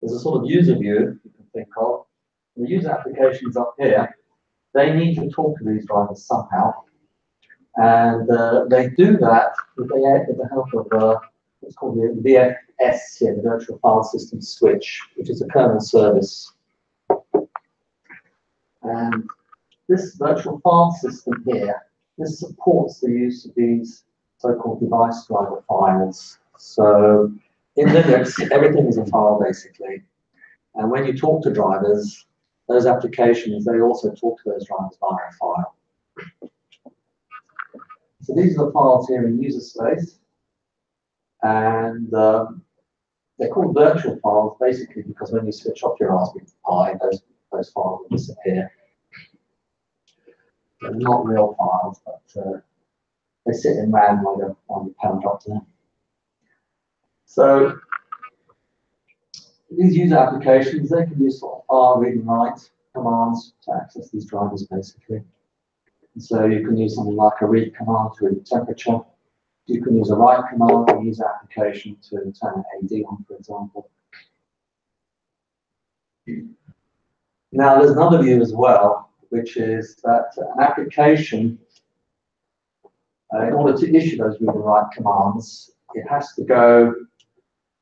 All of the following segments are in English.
there's a sort of user view you can think of. The user applications up here, they need to talk to these drivers somehow. And they do that with the help of what's called the VFS here, the Virtual File System Switch, which is a kernel service. And this virtual file system here, this supports the use of these so-called device driver files. So in Linux, everything is a file basically. And when you talk to drivers, those applications, they also talk to those drivers via a file. So these are the files here in user space. And they're called virtual files basically because when you switch off your Raspberry Pi, those files will disappear. They're not real files, but they sit in RAM while the power drops there. So these user applications, they can use sort of file read and write commands to access these drivers basically. And so you can use something like a read command to read the temperature. You can use a write command in the user application to turn an AD on, for example. Now there's another view as well, which is that an application, in order to issue those read and write commands, it has to go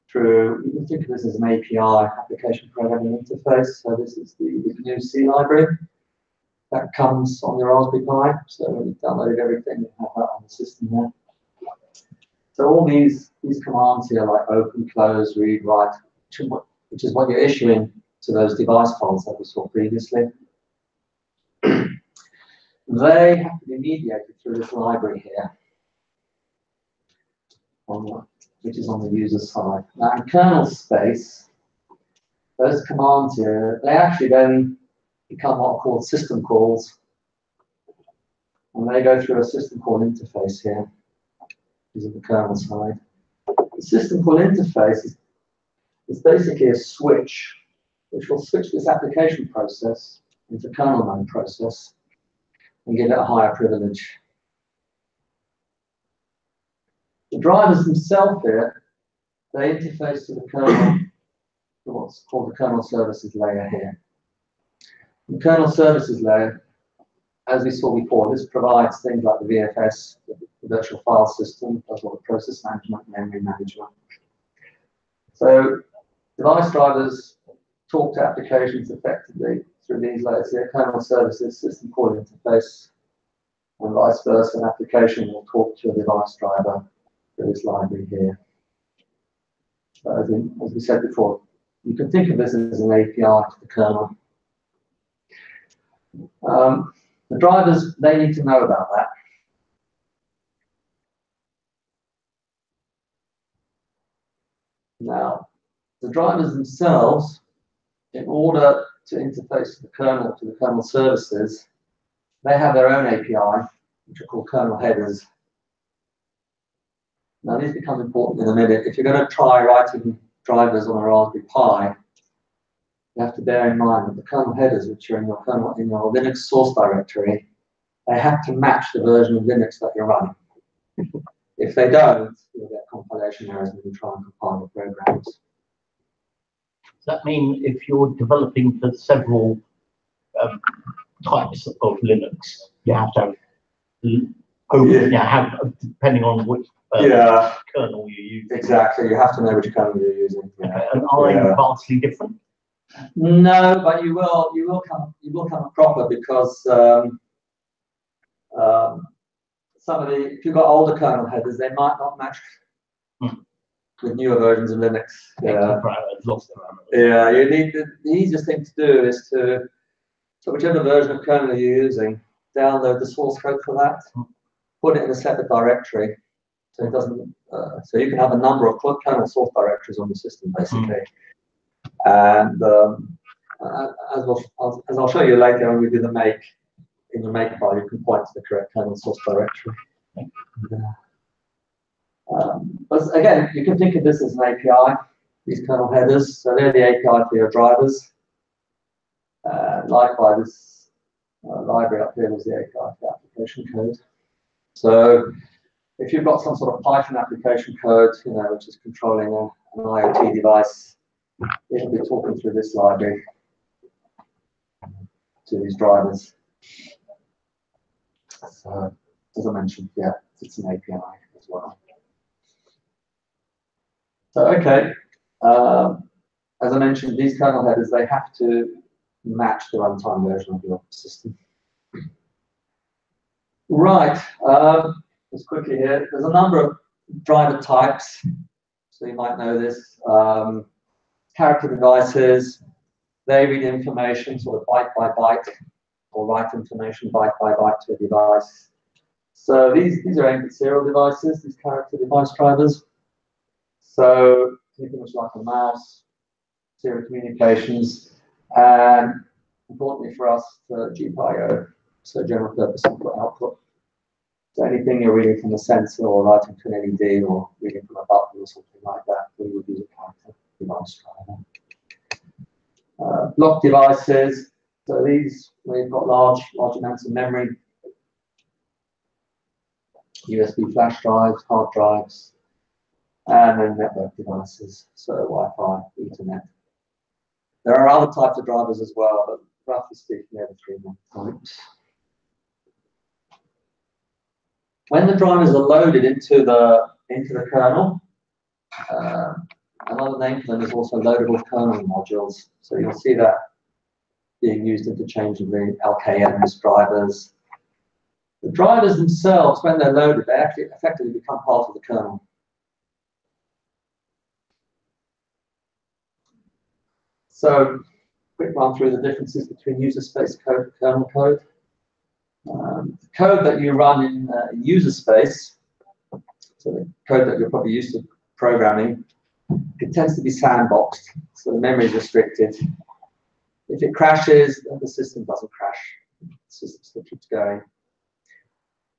through, you can think of this as an API, application programming interface. So this is the GNU C library that comes on your Raspberry Pi. So when you've downloaded everything, you have that on the system there. So all these commands here, like open, close, read, write, which is what you're issuing to those device files that we saw previously, they have to be mediated through this library here, which is on the user side. Now in kernel space, those commands here, they actually then become what are called system calls. And they go through a system call interface here, which is on the kernel side. The system call interface is basically a switch, which will switch this application process into kernel mode process and give it a higher privilege. The drivers themselves here, they interface to the kernel, to what's called the kernel services layer here. The kernel services layer, as we saw before, this provides things like the VFS, the virtual file system, as well as process management, memory management. So device drivers talk to applications effectively through these layers here, kernel services, system call interface, and vice versa. An application will talk to a device driver through this library here. So as we said before, you can think of this as an API to the kernel. The drivers, they need to know about that. Now, the drivers themselves, in order to interface to the kernel services, they have their own API, which are called kernel headers. Now, these become important in a minute. If you're going to try writing drivers on a Raspberry Pi, you have to bear in mind that the kernel headers, which are in your Linux source directory, they have to match the version of Linux that you're running. If they don't, you'll get compilation errors when you try and compile the programs. Does that mean if you're developing for several types of Linux, you have to have, depending on which kernel you use? Exactly, you have to know which kernel you're using. Okay. And are they vastly different? No, but you will come proper because if you've got older kernel headers, they might not match with newer versions of Linux. Yeah, you need the easiest thing to do is to, so whichever version of kernel you're using, download the source code for that, put it in a separate directory, so it doesn't. So you can have a number of kernel source directories on the system basically. And as I'll show you later when we do the make, in the make file, you can point to the correct kernel source directory. But again, you can think of this as an API, these kernel headers. So they're the API for your drivers. Likewise, this library up here was the API for application code. So if you've got some sort of Python application code, which is controlling an IoT device, it'll be talking through this library to these drivers. So, as I mentioned, yeah, it's an API as well. So, okay, as I mentioned, these kernel headers, they have to match the runtime version of your system. Right, just quickly here, there's a number of driver types, so you might know this. Character devices, they read information sort of byte by byte, or write information byte by byte to a device. So these are aimed at serial devices, these character device drivers. So anything much like a mouse, serial communications, and importantly for us, GPIO, so general purpose input output. So anything you're reading from a sensor or writing to an LED or reading from a button or something like that, we would use a character device driver. Block devices, so these, we've got large amounts of memory, USB flash drives, hard drives, and then network devices, so Wi-Fi, Ethernet. There are other types of drivers as well, but roughly speaking, they're the three main types. When the drivers are loaded into the kernel, another name for them is also loadable kernel modules. So you'll see that being used interchangeably, LKMs, drivers. The drivers themselves, when they're loaded, they actually effectively become part of the kernel. So, quick run through the differences between user space code and kernel code. Code that you run in user space, so the code that you're probably used to programming, it tends to be sandboxed, so the memory is restricted. If it crashes, then the system doesn't crash. The system still keeps going.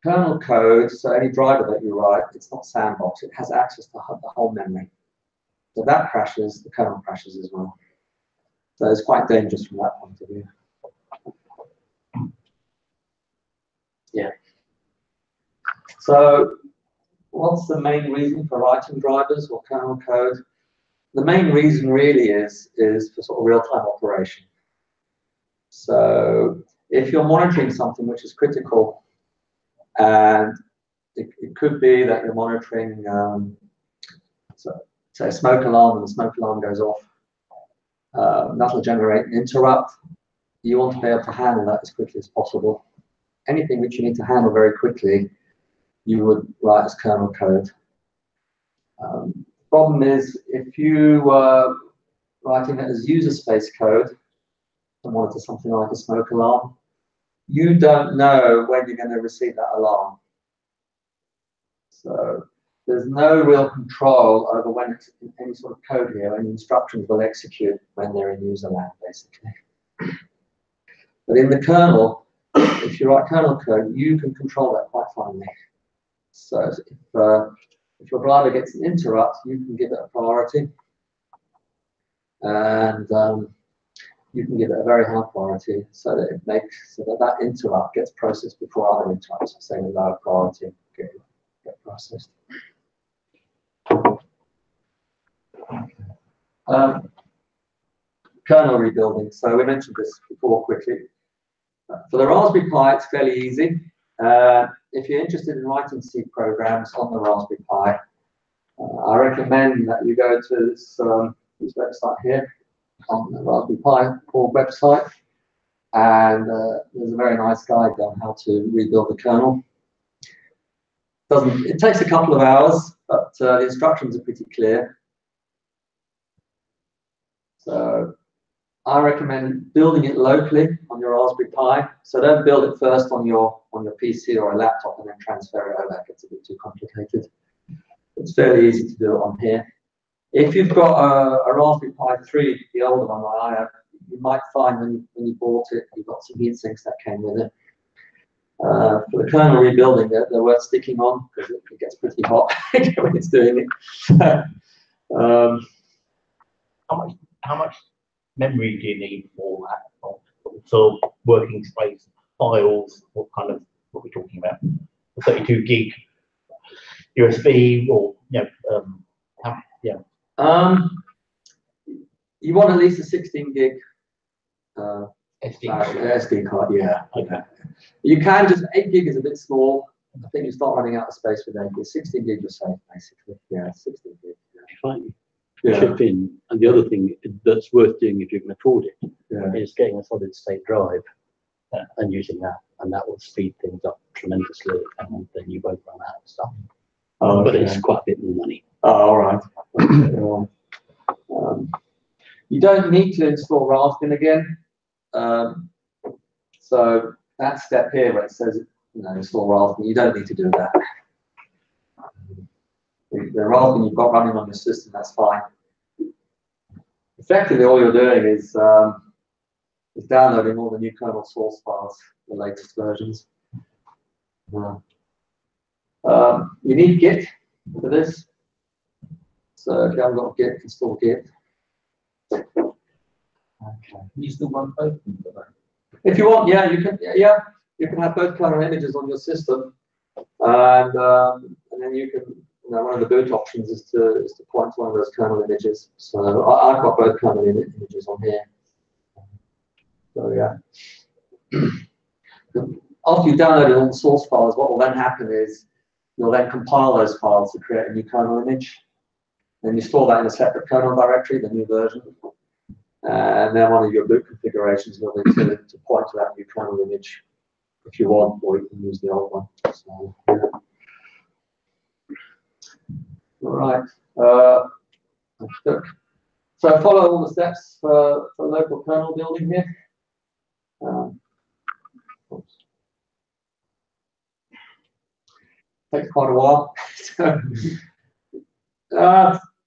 Kernel code, so any driver that you write, it's not sandboxed. It has access to the whole memory. So if that crashes, the kernel crashes as well. So it's quite dangerous from that point of view. Yeah. So what's the main reason for writing drivers or kernel code? The main reason really is for sort of real-time operation. So if you're monitoring something which is critical, and it could be that you're monitoring, so say a smoke alarm, and the smoke alarm goes off, that'll generate an interrupt. You want to be able to handle that as quickly as possible. Anything which you need to handle very quickly, you would write as kernel code. Problem is, if you were writing it as user space code and monitor something like a smoke alarm, you don't know when you're going to receive that alarm. So there's no real control over when it's any sort of code here, and instructions will execute when they're in user land, basically. But in the kernel, if you write kernel code, you can control that quite finely. So if your driver gets an interrupt, you can give it a priority, and you can give it a very high priority so that that interrupt gets processed before other interrupts, say a lower priority, get processed. Kernel rebuilding. So we mentioned this before quickly. For the Raspberry Pi, it's fairly easy. If you're interested in writing C programs on the Raspberry Pi, I recommend that you go to this website here on the Raspberry Pi core website, and there's a very nice guide on how to rebuild the kernel. It takes a couple of hours, but the instructions are pretty clear. So I recommend building it locally on your Raspberry Pi. So don't build it first on your PC or a laptop and then transfer it over. That gets a bit too complicated. It's fairly easy to do it on here. If you've got a Raspberry Pi 3, the older one like I have, you might find when you bought it, you've got some heat sinks that came with it. For the kernel rebuilding, they're worth sticking on because it gets pretty hot when it's doing it. How much memory do you need for that? So working space, files, what are we talking about? 32 gig USB or You want at least a 16 gig SD. SD card, yeah. Okay. You can just 8 gig is a bit small. I think you start running out of space with 8 gig. 16 gig you're safe basically. Yeah, 16 gig. Yeah. Chip in, and the other thing that's worth doing if you can afford it is getting a solid state drive and using that, and that will speed things up tremendously, and then you won't run out of stuff. But it's quite a bit more money. Oh, all right. You don't need to install Raspberry again. So that step here where it says install Raspberry, you don't need to do that. The Raspberry you've got running on your system, that's fine. Effectively, all you're doing is downloading all the new kernel source files, the latest versions. You need Git for this. So if you haven't got Git, install Git. Okay. You still want both? If you want, yeah, you can. Yeah, you can have both kernel images on your system, and then you can. One of the boot options is to point to one of those kernel images. So I've got both kernel images on here. So yeah. After you've downloaded all the source files, what will then happen is you'll then compile those files to create a new kernel image. Then you store that in a separate kernel directory, the new version. And then one of your boot configurations will be to point to that new kernel image if you want, or you can use the old one. So, yeah. All right. So follow all the steps for local kernel building here. Takes quite a while.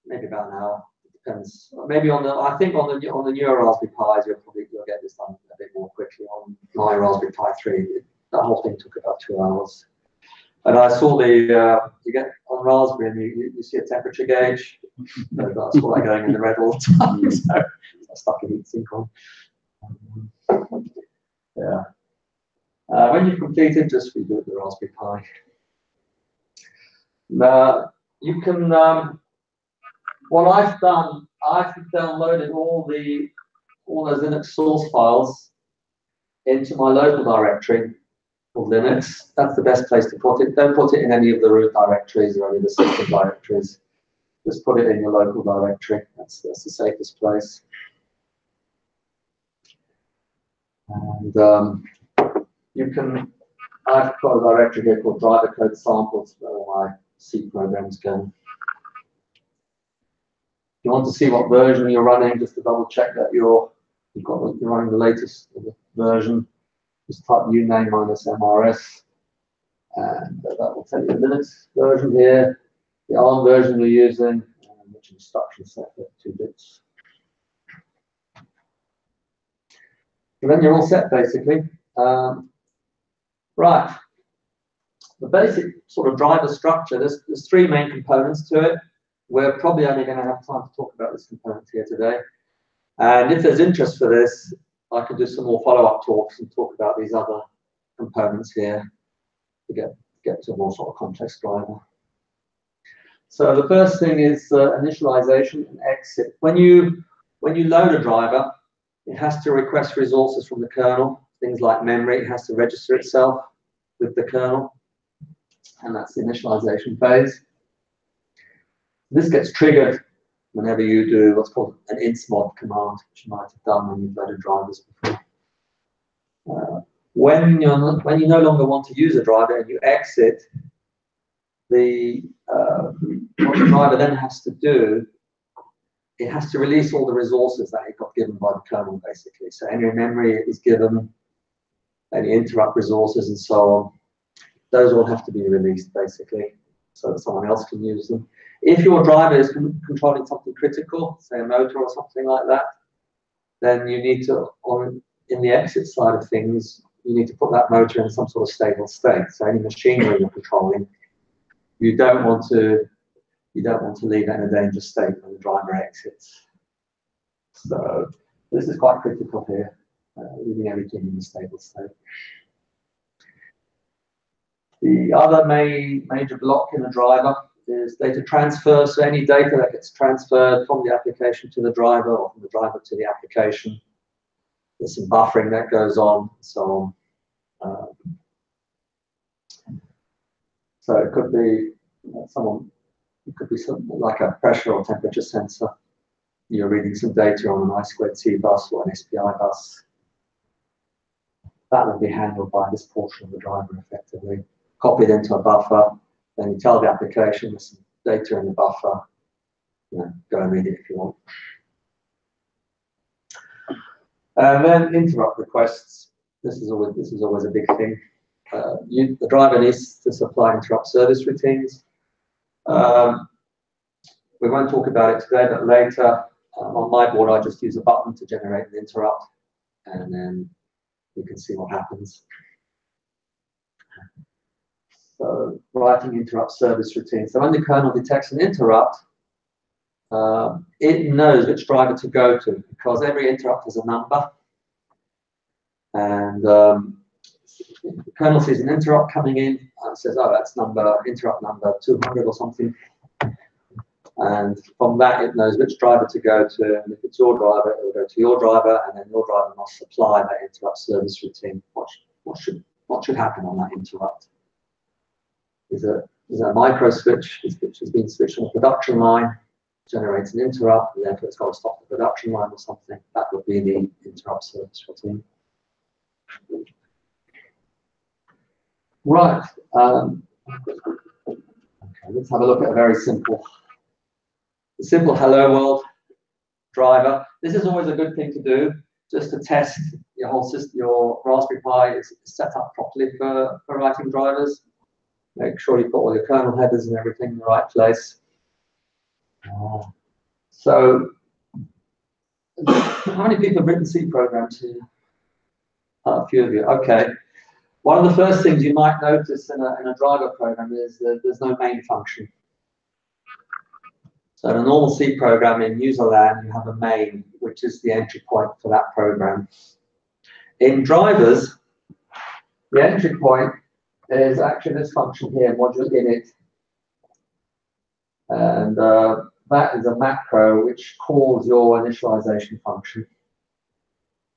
Maybe about an hour. Depends. Maybe I think on the newer Raspberry Pis, you'll get this done a bit more quickly. On my Raspberry Pi 3, that whole thing took about 2 hours. And I saw you get on Raspberry and you see a temperature gauge. That's all going in the red all the time. So I stuck a heatsink on. Yeah. When you've completed, just reboot the Raspberry Pi. You can. What I've done, I've downloaded all those Linux source files into my local directory of Linux. That's the best place to put it. Don't put it in any of the root directories or any of the system directories. Just put it in your local directory. That's the safest place. And you can. I've got a directory here called driver code samples where all my C programs go. If you want to see what version you're running, just to double check that you're running the latest version, just type uname -mrs, and that will tell you the Linux version here, the ARM version you're using, and which instruction set for 2 bits. And then you're all set basically. Right. The basic sort of driver structure, there's 3 main components to it. We're probably only going to have time to talk about this component here today. And if there's interest for this, I can do some more follow-up talks and talk about these other components here to get to a more sort of complex driver. So the first thing is initialization and exit. When you load a driver, it has to request resources from the kernel, things like memory. It has to register itself with the kernel, and that's the initialization phase. This gets triggered whenever you do what's called an insmod command, which you might have done when you've loaded drivers before. When you no longer want to use a driver and you exit, what the driver then has to do, it has to release all the resources that it got given by the kernel, basically. So any memory it was given, any interrupt resources and so on, those all have to be released, basically, so that someone else can use them. If your driver is controlling something critical, say a motor or something like that, then you need to, in the exit side of things, you need to put that motor in some sort of stable state. So any machinery you're controlling, you don't want to leave it in a dangerous state when the driver exits. So this is quite critical here, leaving everything in a stable state. The other major block in the driver is data transfer. So any data that gets transferred from the application to the driver or from the driver to the application. There's some buffering that goes on, and so on. So it could be it could be something like a pressure or temperature sensor. You're reading some data on an I2C bus or an SPI bus. That will be handled by this portion of the driver effectively, copied into a buffer. Then you tell the application there's some data in the buffer. Go and read it if you want. And then interrupt requests. This is always a big thing. The driver needs to supply interrupt service routines. We won't talk about it today, but later on my board, I just use a button to generate an interrupt, and then you can see what happens. So writing interrupt service routine. So when the kernel detects an interrupt, it knows which driver to go to because every interrupt has a number. And the kernel sees an interrupt coming in and says, oh, that's interrupt number 200 or something. And from that, it knows which driver to go to. And if it's your driver, it will go to your driver, and then your driver must supply that interrupt service routine. What should happen on that interrupt? Is it a micro switch? Which has been switched on the production line, generates an interrupt, and therefore it's got to stop the production line or something. That would be the interrupt service routine. Right. Okay, let's have a look at a very simple hello world driver. This is always a good thing to do, just to test your whole system, your Raspberry Pi is set up properly for writing drivers. Make sure you've got all your kernel headers and everything in the right place. So, how many people have written C programs here? A few of you. Okay. One of the first things you might notice in a driver program is that there's no main function. So in a normal C program in user land, you have a main, which is the entry point for that program. In drivers, the entry point is actually this function here, module init. And that is a macro which calls your initialization function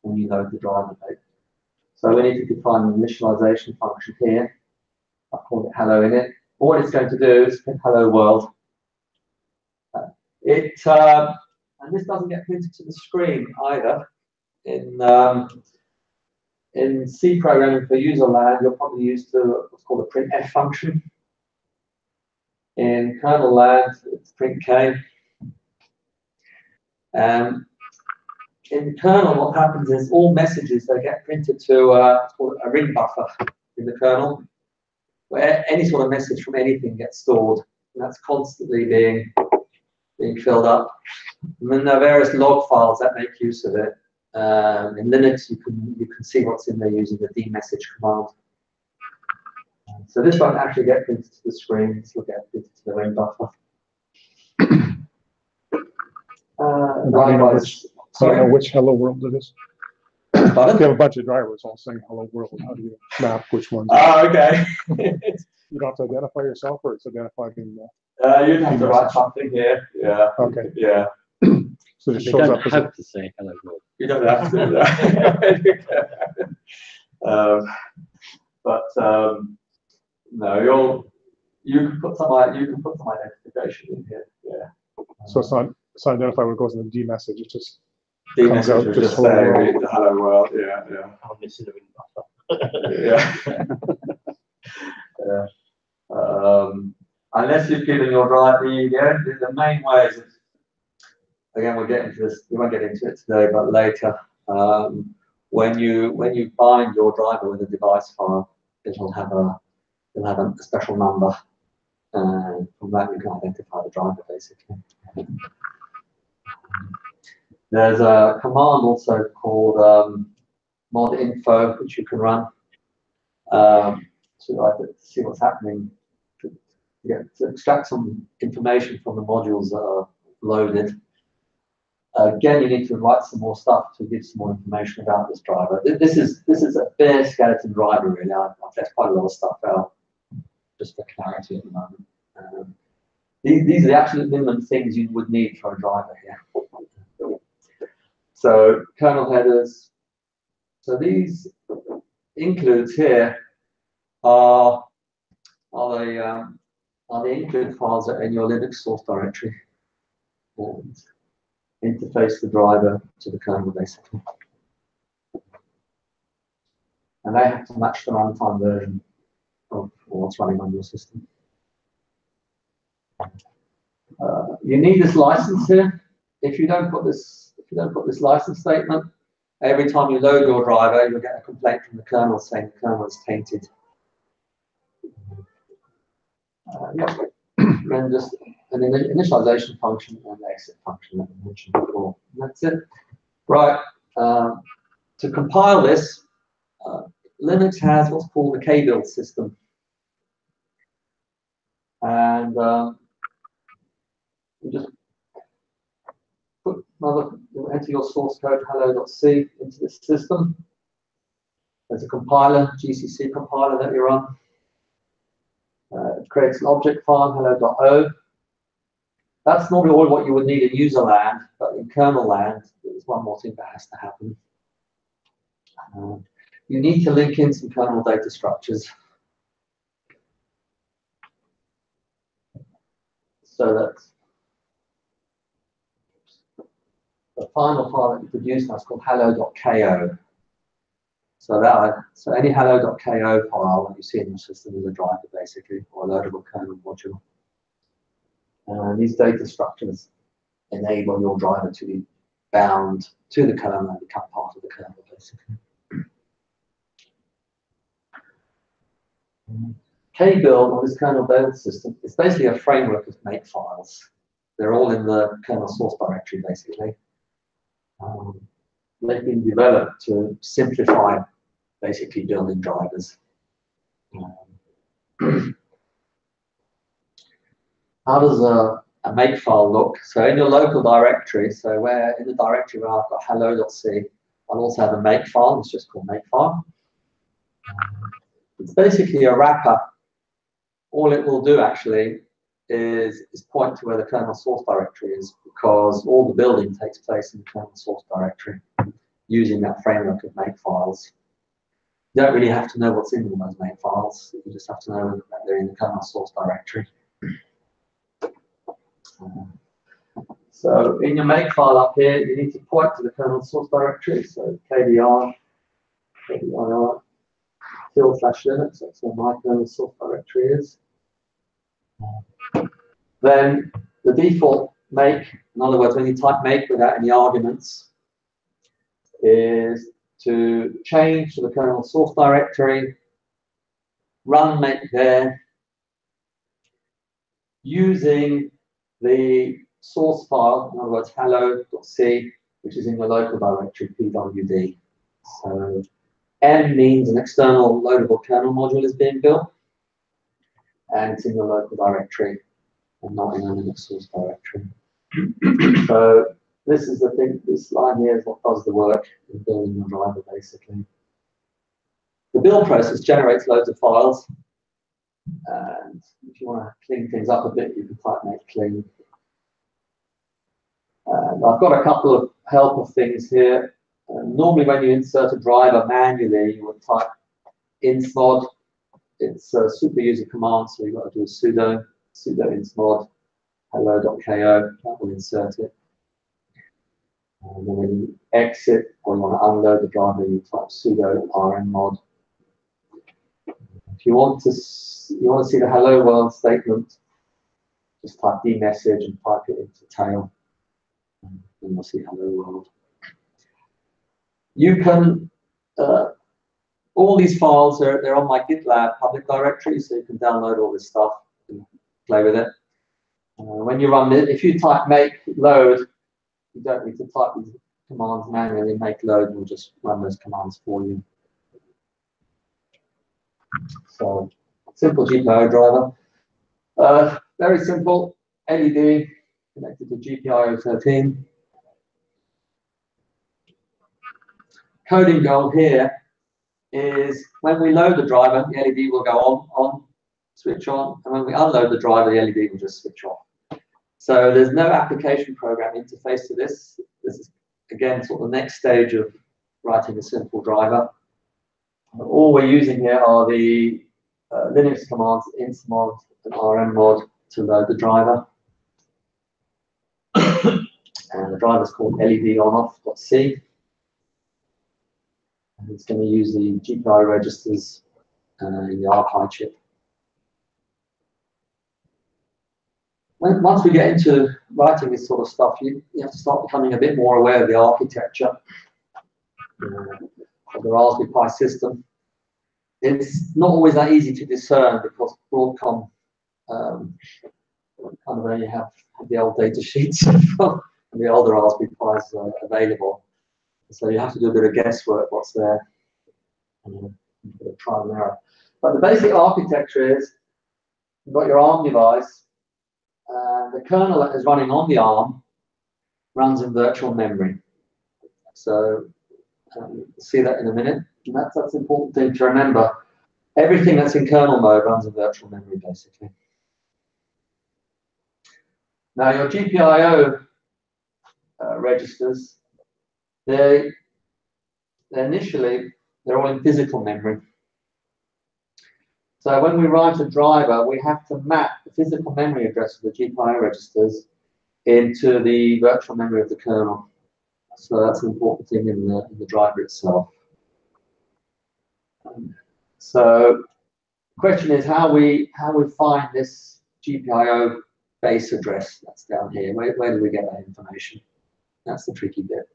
when you load the driver date. So we need to define an initialization function here. I'll call it hello init. What it's going to do is print hello world. And this doesn't get printed to the screen either. In C programming for user land, you're probably used to what's called a printf function. In kernel land, it's printk. In kernel, what happens is all messages they get printed to what's called a ring buffer in the kernel, where any sort of message from anything gets stored, and that's constantly being filled up. And then there are various log files that make use of it. In Linux, you can see what's in there using the dmessage command. So this won't actually get printed to the screen. This will get printed to the ring buffer. Likewise. I don't know which hello world it is. Pardon? If you have a bunch of drivers all saying hello world, how do you map which ones? Oh, okay. You don't have to identify yourself, or it's identified in you'd have to write something here. Yeah. Okay. Yeah. So it You shows don't up as have to say hello world. You don't have to do that. No, you can put some identification in here. Yeah. so it's not identified when it goes in the D message. It just The comes out message will just just say hello world. the hello world. Yeah, yeah. I'm missing the ring buffer. Yeah. Unless you've given your driver the main ways of, again, we'll get into this, we won't get into it today, but later, when you bind your driver with a device file, it'll have a special number, and from that you can identify the driver basically. There's a command also called modinfo, which you can run to see what's happening, to extract some information from the modules that are loaded. Again, you need to write some more stuff to give some more information about this driver. This is a bare skeleton driver, really. I've left quite a lot of stuff out just for clarity at the moment. These are the absolute minimum things you would need for a driver here. So kernel headers. So these includes here are the include files that are in your Linux source directory and interface the driver to the kernel basically. And they have to match the runtime version of what's running on your system. You need this license here. If you don't put this license statement, every time you load your driver, you'll get a complaint from the kernel saying the kernel is tainted. Then just an initialization function and an exit function that I mentioned before. And that's it. Right. To compile this, Linux has what's called the K-build system. And you just enter your source code hello.c into this system. There's a compiler, GCC compiler that you run. It creates an object file, hello.o. That's normally all what you would need in user land, but in kernel land, there's one more thing that has to happen. You need to link in some kernel data structures. So that the final file that you produce now is called hello.ko. So any hello.ko file that you see in your system is a driver basically, or a loadable kernel module. And these data structures enable your driver to be bound to the kernel and become part of the kernel basically. K-build, or this kernel build system, is basically a framework of make files. They're all in the kernel source directory basically. They've been developed to simplify basically building drivers. How does a make file look? So in your local directory, so where in the directory where I've got hello.c, I'll also have a make file. It's just called make file. It's basically a wrapper. All it will do actually is point to where the kernel source directory is, because all the building takes place in the kernel source directory using that framework of make files. You don't really have to know what's in all those make files. You just have to know that they're in the kernel source directory. So in your make file up here, you need to point to the kernel source directory. So kdir, kdir, /Linux, that's where my kernel source directory is. Then the default make, in other words, when you type make without any arguments, is to change to the kernel source directory, run make there, using the source file, in other words, hello.c, which is in your local directory, pwd. So M means an external loadable kernel module is being built, and it's in your local directory and not in a Linux source directory. So this is the thing, this line here is what does the work in building your driver basically. The build process generates loads of files, and if you want to clean things up a bit, you can type make clean. And I've got a couple of helper things here. Normally when you insert a driver manually, you would type insmod. It's a super user command, so you've got to do a sudo insmod hello.ko, that will insert it. And then when you exit or you want to unload the driver, you type sudo rmmod. If you want to see the hello world statement, just type dmessage and type it into tail, and you'll see hello world. You can all these files they're on my GitLab public directory, so you can download all this stuff and play with it. When you run it, if you type make load, you don't need to type these commands manually. Make load will just run those commands for you. So simple GPIO driver, very simple LED connected to GPIO 13. Coding goal here is when we load the driver, the LED will go on, switch on, and when we unload the driver, the LED will just switch off. So there's no application program interface to this. This is, again, sort of the next stage of writing a simple driver. All we're using here are the Linux commands insmod and rmmod to load the driver. And the driver is called LED-on-off.c. And it's going to use the GPIO registers in the RPI chip. Once we get into writing this sort of stuff, you have to start becoming a bit more aware of the architecture of the Raspberry Pi system. It's not always that easy to discern because Broadcom kind of only have the old data sheets from the older Raspberry Pis available. So you have to do a bit of guesswork what's there, and a bit of trial and error. But the basic architecture is you've got your ARM device. The kernel that is running on the ARM runs in virtual memory. So you'll see that in a minute. And that's an important thing to remember. Everything that's in kernel mode runs in virtual memory, basically. Now, your GPIO registers, they're all in physical memory. So when we write a driver, we have to map the physical memory address of the GPIO registers into the virtual memory of the kernel. So that's an important thing in the driver itself. So the question is how we find this GPIO base address that's down here. Where do we get that information? That's the tricky bit.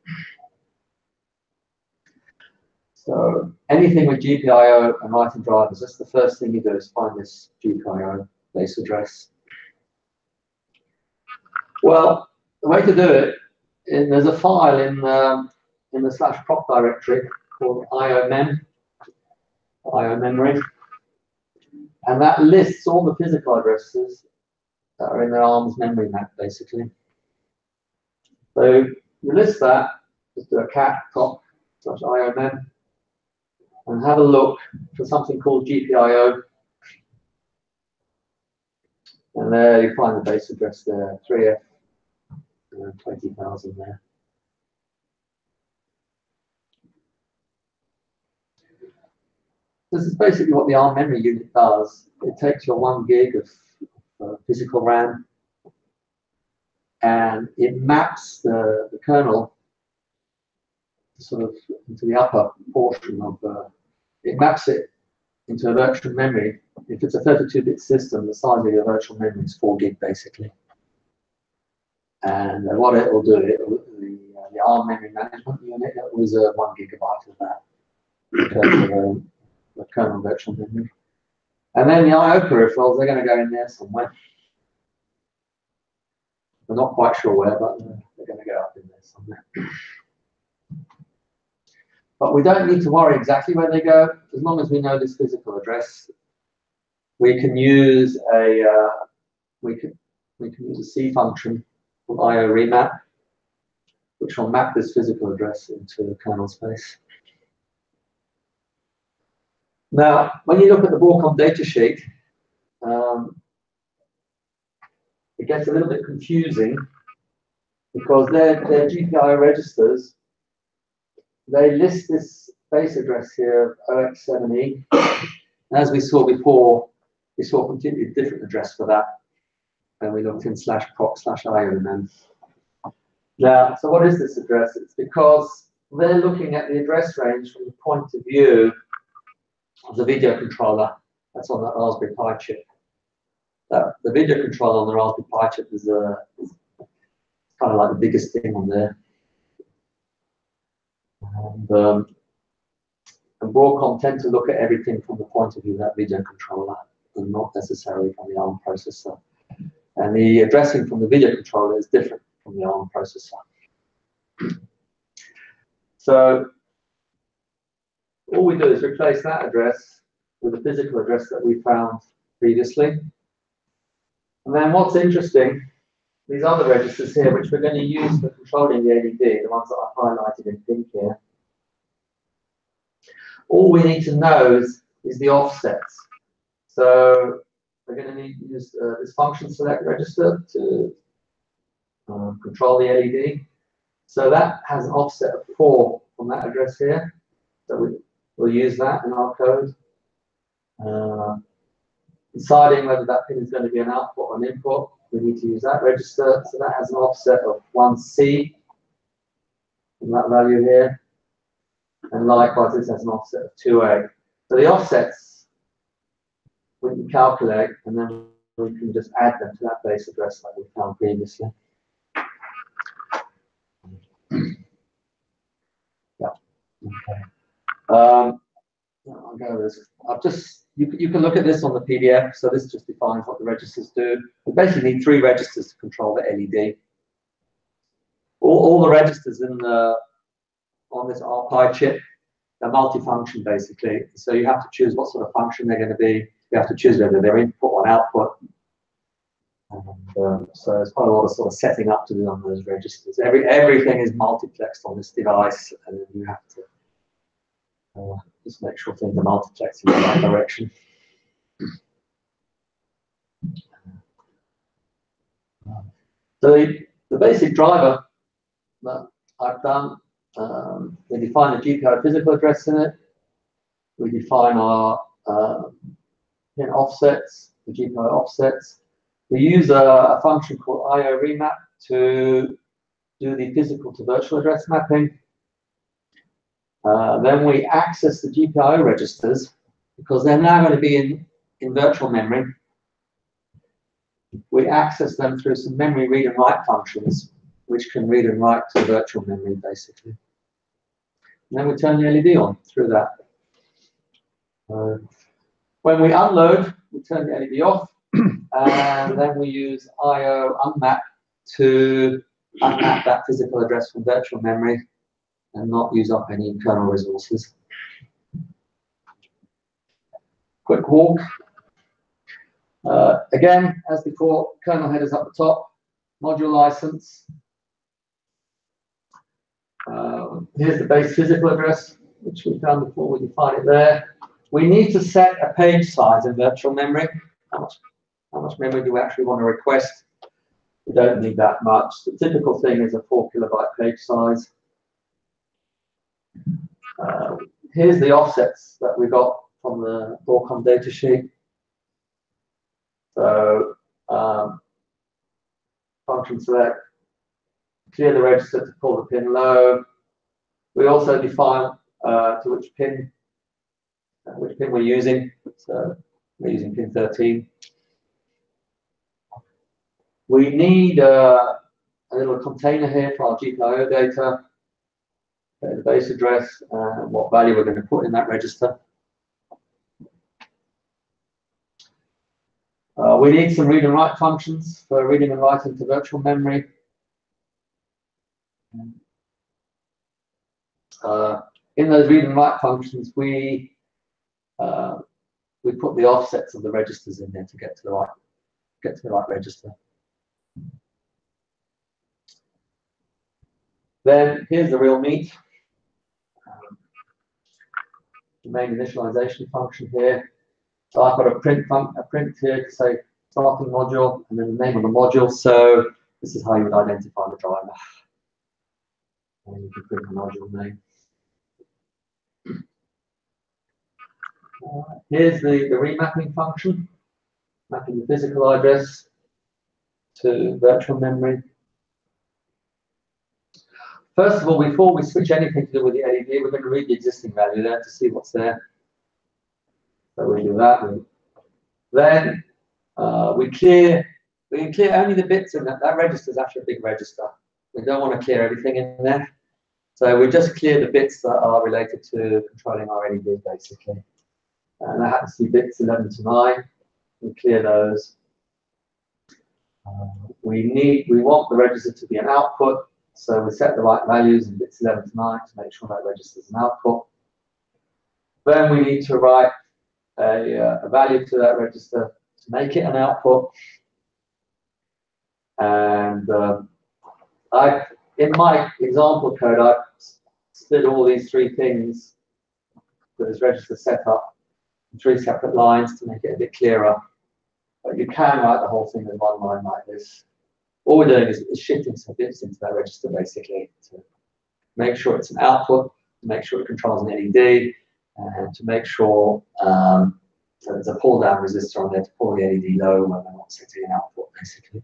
So anything with GPIO and writing drivers, that's the first thing you do is find this GPIO base address. Well, the way to do it, there's a file in the /proc directory called IO memory, and that lists all the physical addresses that are in the ARM's memory map, basically. So you list that, just do a cat proc/IO-mem, and have a look for something called GPIO. And there you find the base address there, 3F, 20,000 there. This is basically what the ARM memory unit does. It takes your 1 gig of physical RAM and it maps the kernel sort of into the upper portion of it maps it into a virtual memory. If it's a 32-bit system, the size of your virtual memory is 4 gig basically. And what it will do, the ARM memory management unit, it will reserve 1 gigabyte of that for the kernel virtual memory. And then the I/O peripherals, they're going to go in there somewhere. We're not quite sure where, but they're going to go up in there somewhere. But we don't need to worry exactly where they go, as long as we know this physical address. We can use a C function called IO remap, which will map this physical address into the kernel space. Now, when you look at the Broadcom datasheet, it gets a little bit confusing because their GPIO registers, they list this base address here, 0x7e. As we saw before, we saw a completely different address for that. And we looked in /proc/IO. Now, so what is this address? It's because they're looking at the address range from the point of view of the video controller that's on that Raspberry Pi chip. The video controller on the Raspberry Pi chip is kind of like the biggest thing on there. And Broadcom tend to look at everything from the point of view of that video controller and not necessarily from the ARM processor. And the addressing from the video controller is different from the ARM processor. So all we do is replace that address with the physical address that we found previously. And then what's interesting, these other registers here, which we're going to use for controlling the LED, the ones that I've highlighted in pink here, all we need to know is the offsets. So we're going to need to use this function select register to control the LED. So that has an offset of 4 from that address here. So we'll use that in our code. Deciding whether that pin is going to be an output or an input, we need to use that register. So that has an offset of 1C from that value here. And likewise, this has an offset of 2A. So the offsets we can calculate, and then we can just add them to that base address like we found previously. Yeah. Okay. I'll go with this. You can look at this on the PDF. So this just defines what the registers do. We basically need 3 registers to control the LED. All the registers on this RPi chip, they're multifunction basically. So you have to choose what sort of function they're going to be. You have to choose whether they're input or output. And, so there's quite a lot of sort of setting up to do on those registers. Everything is multiplexed on this device, and then you have to just make sure things are multiplexed in the right direction. So the basic driver that I've done, we define the GPIO physical address in it. We define our pin offsets, the GPIO offsets. We use a function called IO remap to do the physical to virtual address mapping. Then we access the GPIO registers because they're now going to be in virtual memory. We access them through some memory read and write functions, which can read and write to virtual memory, basically. And then we turn the LED on through that. When we unload, we turn the LED off, and then we use IO unmap to unmap that physical address from virtual memory and not use up any kernel resources. Quick walk. Again, as before, kernel headers up the top, module license. Here's the base physical address, which we found before. We define it there. We need to set a page size in virtual memory. How much memory do we actually want to request? We don't need that much. The typical thing is a 4 kilobyte page size. Here's the offsets that we got from the Broadcom datasheet. So function select, clear the register to pull the pin low. We also define to which pin we're using. So we're using pin 13. We need a little container here for our GPIO data, the base address, and what value we're going to put in that register. We need some read and write functions for reading and writing to virtual memory. In those read and write functions, we put the offsets of the registers in there to get to the right register. Then here's the real meat. The main initialization function here. So I've got a print here to say starting module and then the name of the module. So this is how you would identify the driver. And you can print the module name. Here's the remapping function, mapping the physical address to virtual memory. First of all, before we switch anything to do with the LED, we're going to read the existing value there to see what's there. So we do that. Then we clear only the bits in that. That register is actually a big register. We don't want to clear everything in there. So we just clear the bits that are related to controlling our LED, basically. And that happens to be bits 11 to 9. We clear those. We want the register to be an output. So we set the right values in bits 11 to 9 to make sure that register is an output. Then we need to write a value to that register to make it an output. And in my example code, I've split all these 3 things with this register set up in 3 separate lines to make it a bit clearer. But you can write the whole thing in 1 line like this. all we're doing is shifting some bits into that register basically to make sure it's an output, to make sure it controls an LED, and to make sure so there's a pull down resistor on there to pull the LED low when we're not setting an output basically.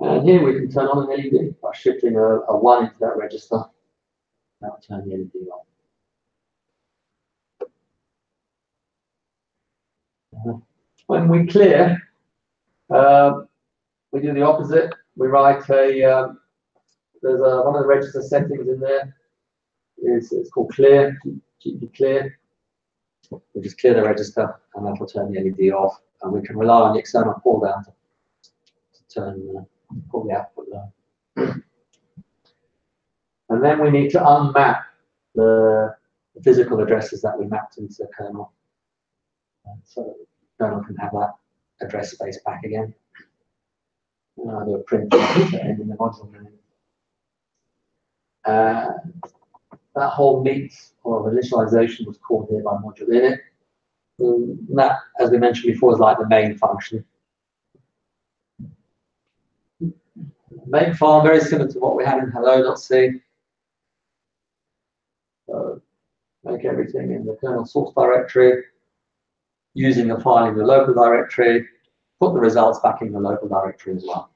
And here we can turn on an LED by shifting a 1 into that register. That will turn the LED on. When we clear, we do the opposite. We write there's one of the register settings in there. It's called clear, keep it clear. We just clear the register and that will turn the LED off. And we can rely on the external pull down to turn pull the output low. And then we need to unmap the physical addresses that we mapped into the kernel. So the kernel can have that address space back again. And I'll do a print in the module name. That whole meet or initialization was called here by module init. And that, as we mentioned before, is like the main function. Make file very similar to what we had in hello.c. So make everything in the kernel source directory, using a file in the local directory, put the results back in the local directory as well.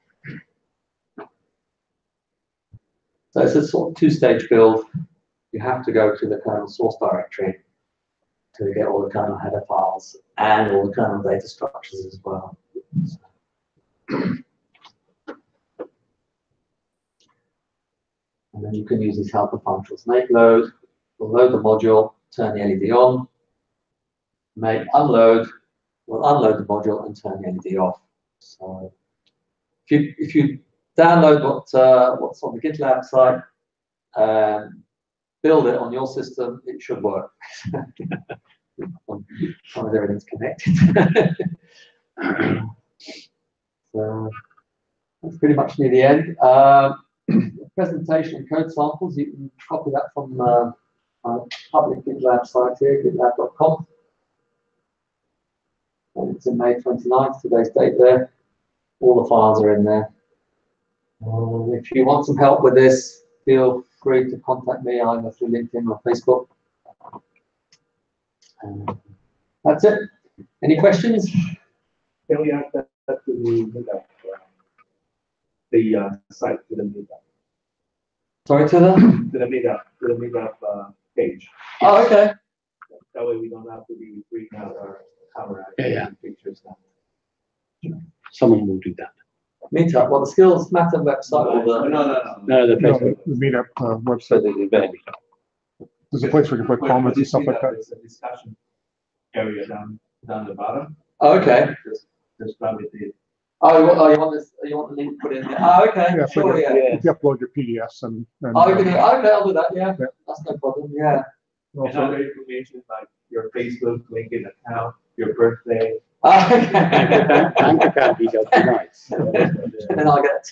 So it's a sort of two-stage build. You have to go to the kernel source directory to get all the kernel header files and all the kernel data structures as well. And then you can use these helper functions. Make load, we'll load the module, turn the LED on. Make unload, we'll unload the module and turn the LED off. So if you download what's on the GitLab site, build it on your system, it should work. As long as everything's connected. So that's pretty much near the end. Presentation and code samples, you can copy that from our public GitLab site here, gitlab.com. And it's in May 29th, today's date there. All the files are in there. If you want some help with this, feel free to contact me either through LinkedIn or Facebook. That's it. Any questions? Can we add that to the site, to the meetup? Sorry, to the meetup page. Oh, okay. That way we don't have to be freaking out our camera pictures now. Someone will do that. Meetup, well, the Skills Matter website or the... No, the No, Facebook. the meetup website. There's a place where you can put comments and stuff like that. There's a discussion area down the bottom. Oh, okay. Just probably the. You want this? You want the link put in there? Oh, okay. Yeah, Sure, so yeah. if you upload your PDFs and Okay, I'll do that. Yeah, that's no problem. Yeah. And other information like your Facebook, LinkedIn account, your birthday. Oh, okay. Bank account details be nice. And then I'll get.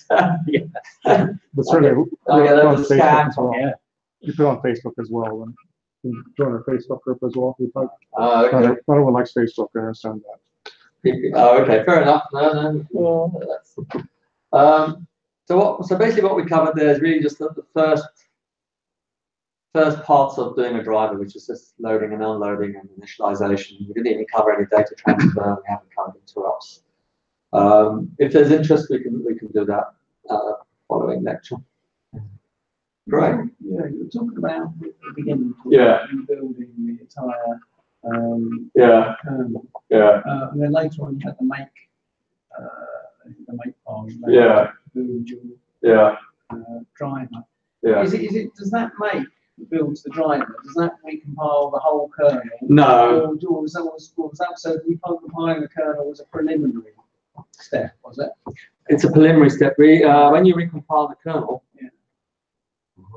but certainly I'll get on those Facebook scams. as well. Yeah. You put it on Facebook as well, and you can join our Facebook group as well. If you'd like. Oh, okay. Not everyone likes Facebook, I understand that. Oh, okay. Fair enough. No. So basically, what we covered there is really just the first parts of doing a driver, which is just loading and unloading and initialization. We didn't even cover any data transfer. We haven't covered interrupts. If there's interest, we can do that following lecture. Great. Yeah, you were talking about at the beginning. Yeah. Building the entire Yeah. kernel. Yeah. And then later on, you had the make file. Build your driver. Yeah. Is it? Does that make builds the driver? Does that recompile the whole kernel? No. Or was that so? Recompiling the kernel was a preliminary step, was it? It's a preliminary step. When you recompile the kernel. Yeah.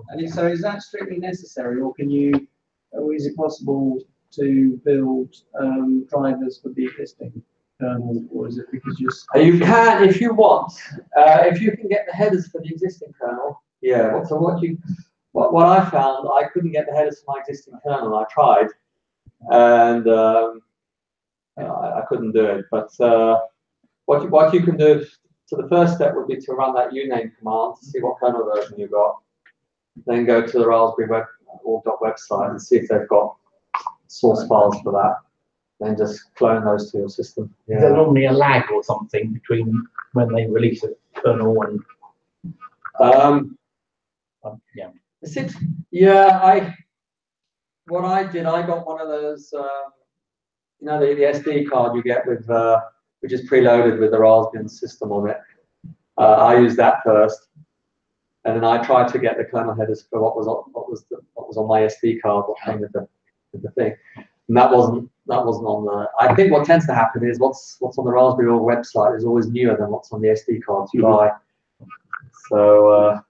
And so is that strictly necessary, or is it possible to build drivers for the existing kernel, or is it because you can if you want. If you can get the headers for the existing kernel, yeah. So what I found, I couldn't get the headers for my existing kernel. I tried, and I couldn't do it. But what you can do, so the first step would be to run that uname command to see what kernel version you got. Then go to the Raspberry org website and see if they've got source files for that. Then just clone those to your system. Is there normally a lag or something between when they release a kernel and? Yeah. What I did, I got one of those, the SD card you get with, which is preloaded with the Raspbian system on it. I used that first, and then I tried to get the kernel headers for what was on my SD card, what came with the thing, and that wasn't on the. I think what tends to happen is what's on the Raspberry org website is always newer than what's on the SD cards you buy. So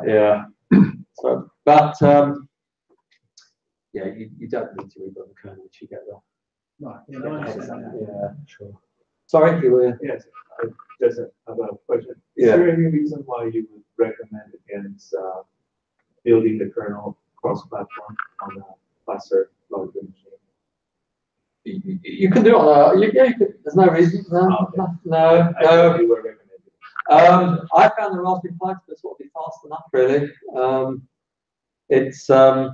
yeah. So, but yeah, you don't need to rebuild the kernel if you get the. Right. Yeah, sure. Sorry, you were. Yes, I just have a question. Yeah. Is there any reason why you would recommend against building the kernel cross-platform on a faster larger machine? You can do it on a. There's no reason. No. I thought you were recommending. I found the Raspberry Pint to sort of be fast enough, really. It's no.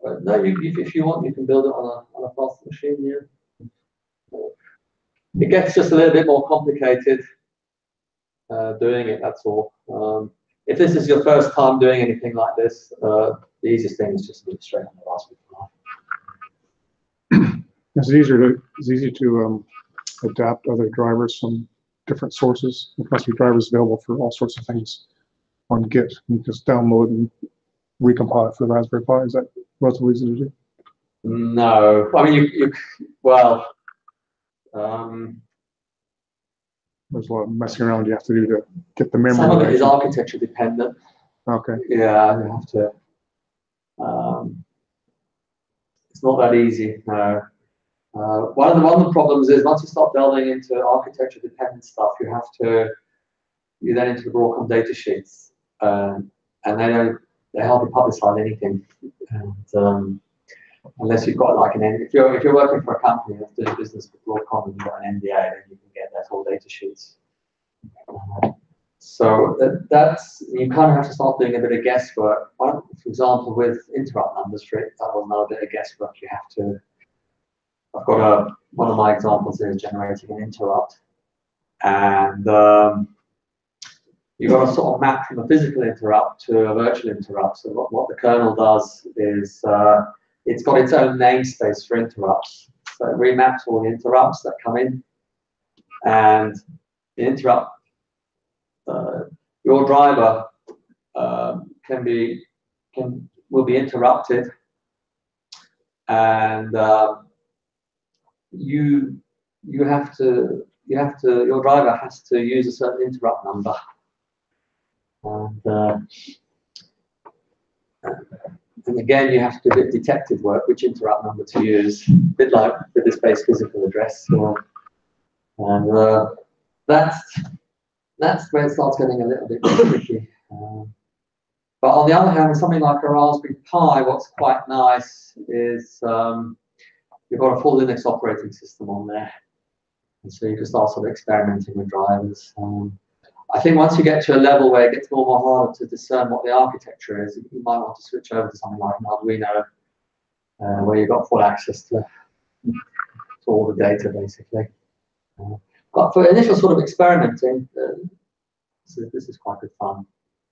If you want, you can build it on a faster machine. Yeah. It gets just a little bit more complicated doing it. That's all. If this is your first time doing anything like this, the easiest thing is just to do it straight on the Raspberry Pi. It's easy to adapt other drivers from different sources. There must be drivers available for all sorts of things on Git. You just download and recompile it for the Raspberry Pi. Is that relatively easy to do? No, I mean there's a lot of messing around you have to do to get the memory. Some of it is right. architecture dependent. Okay. Yeah, you have to. It's not that easy. No. One of the problems is once you start delving into architecture dependent stuff, you then into the Broadcom data sheets, and they hardly publicize anything, and unless you've got like if you're working for a company that's doing business with Broadcom and you've got an NDA, then you can get their full data sheets. So that's you kind of have to start doing a bit of guesswork. For example, with interrupt numbers, that was another bit of guesswork. You have to. I've got one of my examples here is generating an interrupt, and you've got to sort of map from a physical interrupt to a virtual interrupt. So what the kernel does is it's got its own namespace for interrupts. So it remaps all the interrupts that come in, and the interrupt, your driver will be interrupted, and your driver has to use a certain interrupt number, and again you have to do a bit of detective work, which interrupt number to use, a bit like with this base physical address. And that's where it starts getting a little bit more tricky. But on the other hand, something like a Raspberry Pi, what's quite nice is you've got a full Linux operating system on there, and so you can start sort of experimenting with drivers. I think once you get to a level where it gets more and more harder to discern what the architecture is, you might want to switch over to something like an Arduino, where you've got full access to all the data, basically. But for initial sort of experimenting, this is quite good fun.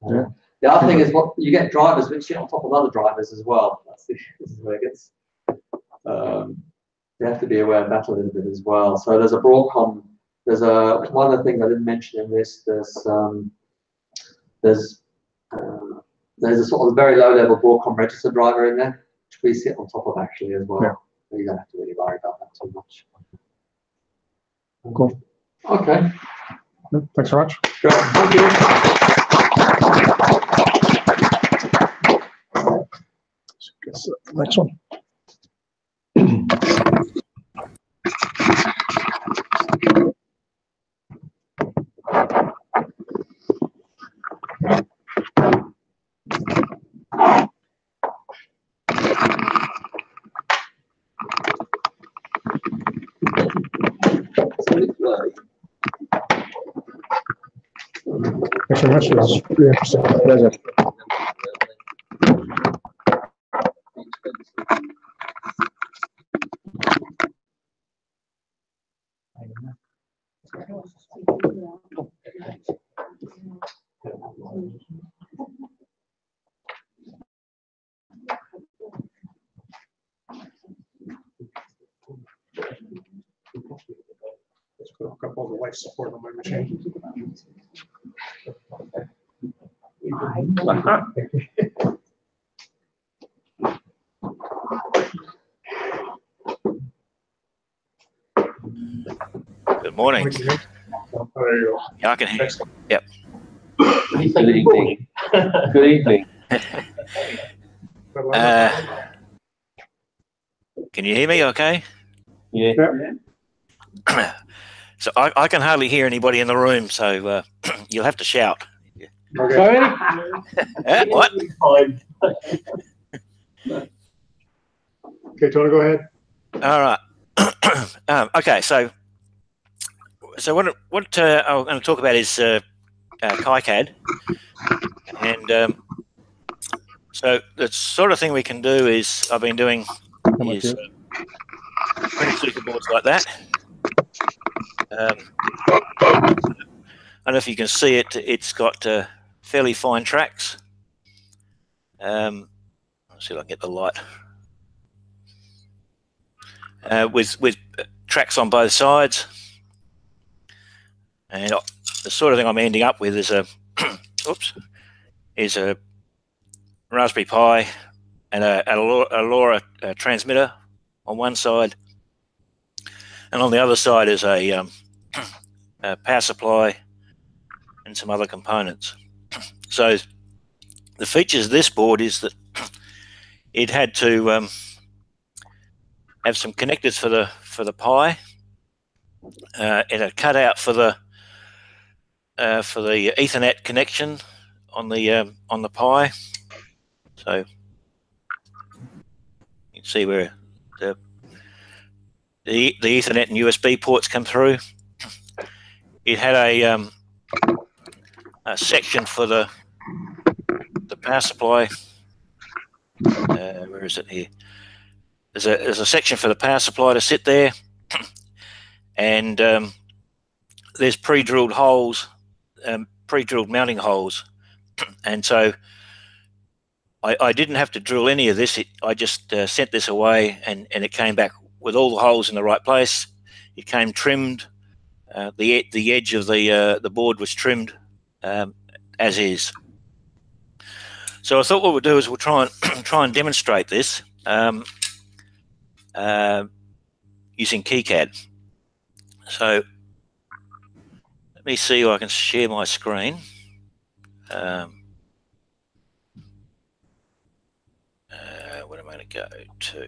Yeah. The other thing is what you get drivers which sit on top of other drivers as well. This is where it gets. You have to be aware of that a little bit as well. So there's a Broadcom. There's one of the things I didn't mention in this. There's a sort of very low level Broadcom register driver in there, which we sit on top of actually as well. Yeah. So you don't have to really worry about that too much. Cool. Okay. Yeah, thanks very much. Great. Thank you. Guess next one. so much. It was really interesting. Pleasure. Let's hook up all the life support on my machine. Good morning. There you go. Yeah, I can hear you. Excellent. Yep. Good evening. Good evening. Can you hear me okay? Yeah. So I can hardly hear anybody in the room, so you'll have to shout. Okay. Sorry? What? Okay, Tony, go ahead. All right. Okay, so what I'm going to talk about is KiCad, and so the sort of thing we can do is I've been doing is printed circuit boards like that. I don't know if you can see it. It's got fairly fine tracks. Let's see if I can get the light. With tracks on both sides, and the sort of thing I'm ending up with is a Raspberry Pi and a LoRa transmitter on one side, and on the other side is a power supply and some other components. So the features of this board is that it had to have some connectors for the Pi. It had cut out for the Ethernet connection on the Pi. So you can see where the Ethernet and USB ports come through. It had a section for the power supply. Where is it here? There's a section for the power supply to sit there, and there's pre-drilled holes, pre-drilled mounting holes, and so I didn't have to drill any of this. I just sent this away, and it came back with all the holes in the right place. It came trimmed. The edge of the board was trimmed as is. So I thought what we'll do is we'll try and demonstrate this using KiCad. So let me see if I can share my screen. What am I going to go to?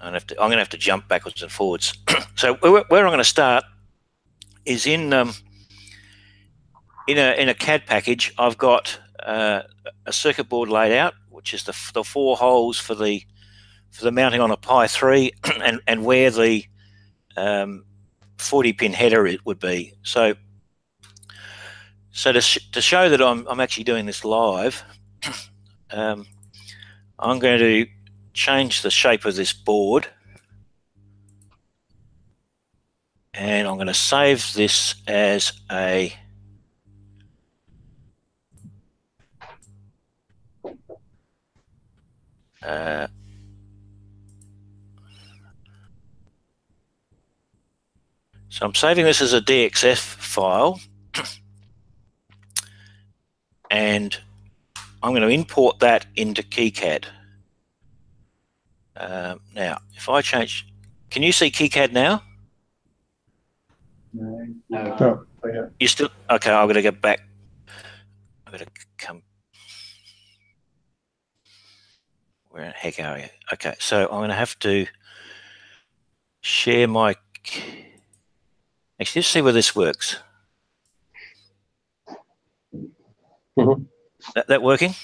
I'm going to have to jump backwards and forwards. So where I'm going to start is in a CAD package. I've got a circuit board laid out, which is the 4 holes for the mounting on a Pi 3, and where the 40-pin header would be. So to show that I'm actually doing this live, I'm going to change the shape of this board, and I'm going to save this as a so I'm saving this as a DXF file, and I'm going to import that into KiCad. Now, if I change, can you see KiCad now? No. You still okay? I'm going to go back. I'm going to come. Where the heck are you? Okay, so I'm going to have to share my. Actually, let's see where this works. Mm-hmm. That working?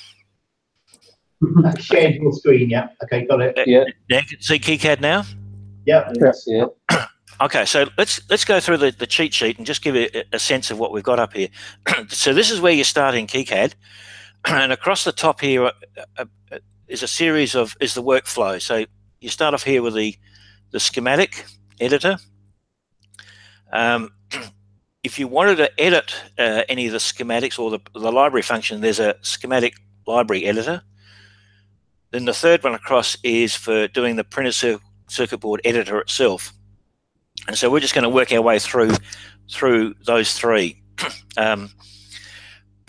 Shared your screen, yeah. Okay, got it. Yeah. Now you can see KiCad now? Yeah. Yes. Yeah. Okay, so let's go through the cheat sheet and just give you a sense of what we've got up here. So this is where you start in KiCad, and across the top here is a series of the workflow. So you start off here with the schematic editor. If you wanted to edit any of the schematics or the library function, there's a schematic library editor. Then the third one across is for doing the printed circuit board editor itself. And so we're just going to work our way through those three. But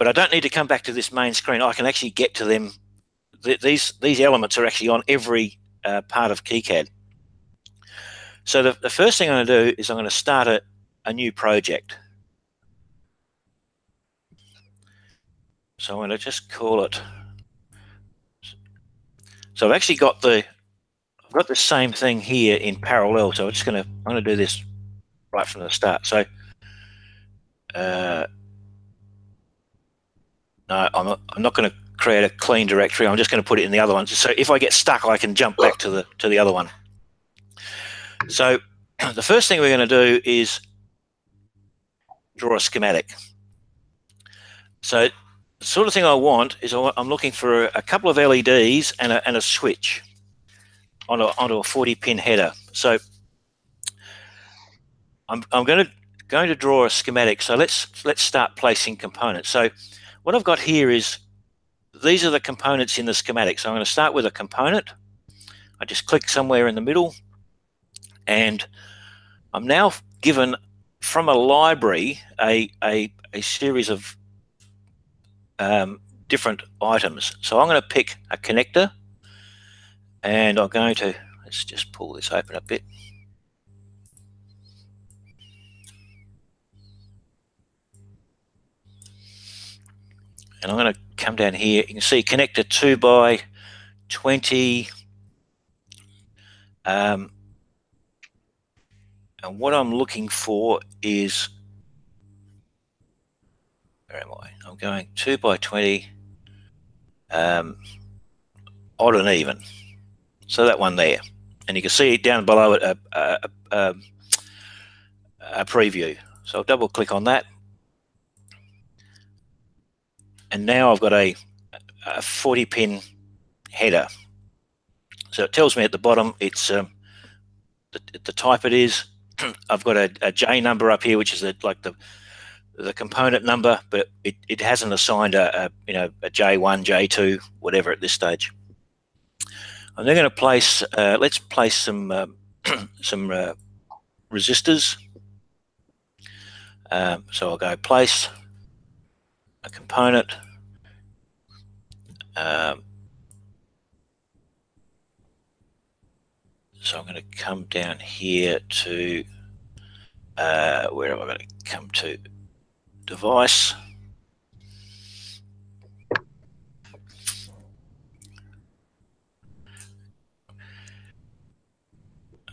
I don't need to come back to this main screen. I can actually get to them. These elements are actually on every part of KiCad. So the first thing I'm going to do is I'm going to start a new project. So I'm going to just call it. So I've actually got the same thing here in parallel. So I'm going to do this right from the start. So no, I'm not going to create a clean directory. I'm just going to put it in the other one. So if I get stuck, I can jump back to the other one. So the first thing we're going to do is draw a schematic. So the sort of thing I want is I'm looking for a couple of LEDs and a switch onto a 40-pin header. So I'm going to draw a schematic. So let's start placing components. So what I've got here is these are the components in the schematic. So I'm going to start with a component. I just click somewhere in the middle, and I'm now given from a library a series of different items. So I'm going to pick a connector, and I'm going to, let's just pull this open a bit. And I'm going to come down here. You can see connector 2 by 20. And what I'm looking for is, where am I? I'm going 2 by 20, odd and even. So that one there. And you can see down below it a preview. So I'll double click on that. And now I've got a 40-pin header. So it tells me at the bottom it's the type it is. I've got a J number up here, which is like the component number, but it hasn't assigned a J1, J2, whatever at this stage. I'm then going to place. Let's place some resistors. So I'll go place a component. So I'm going to come down here to where am I going to come to? Device.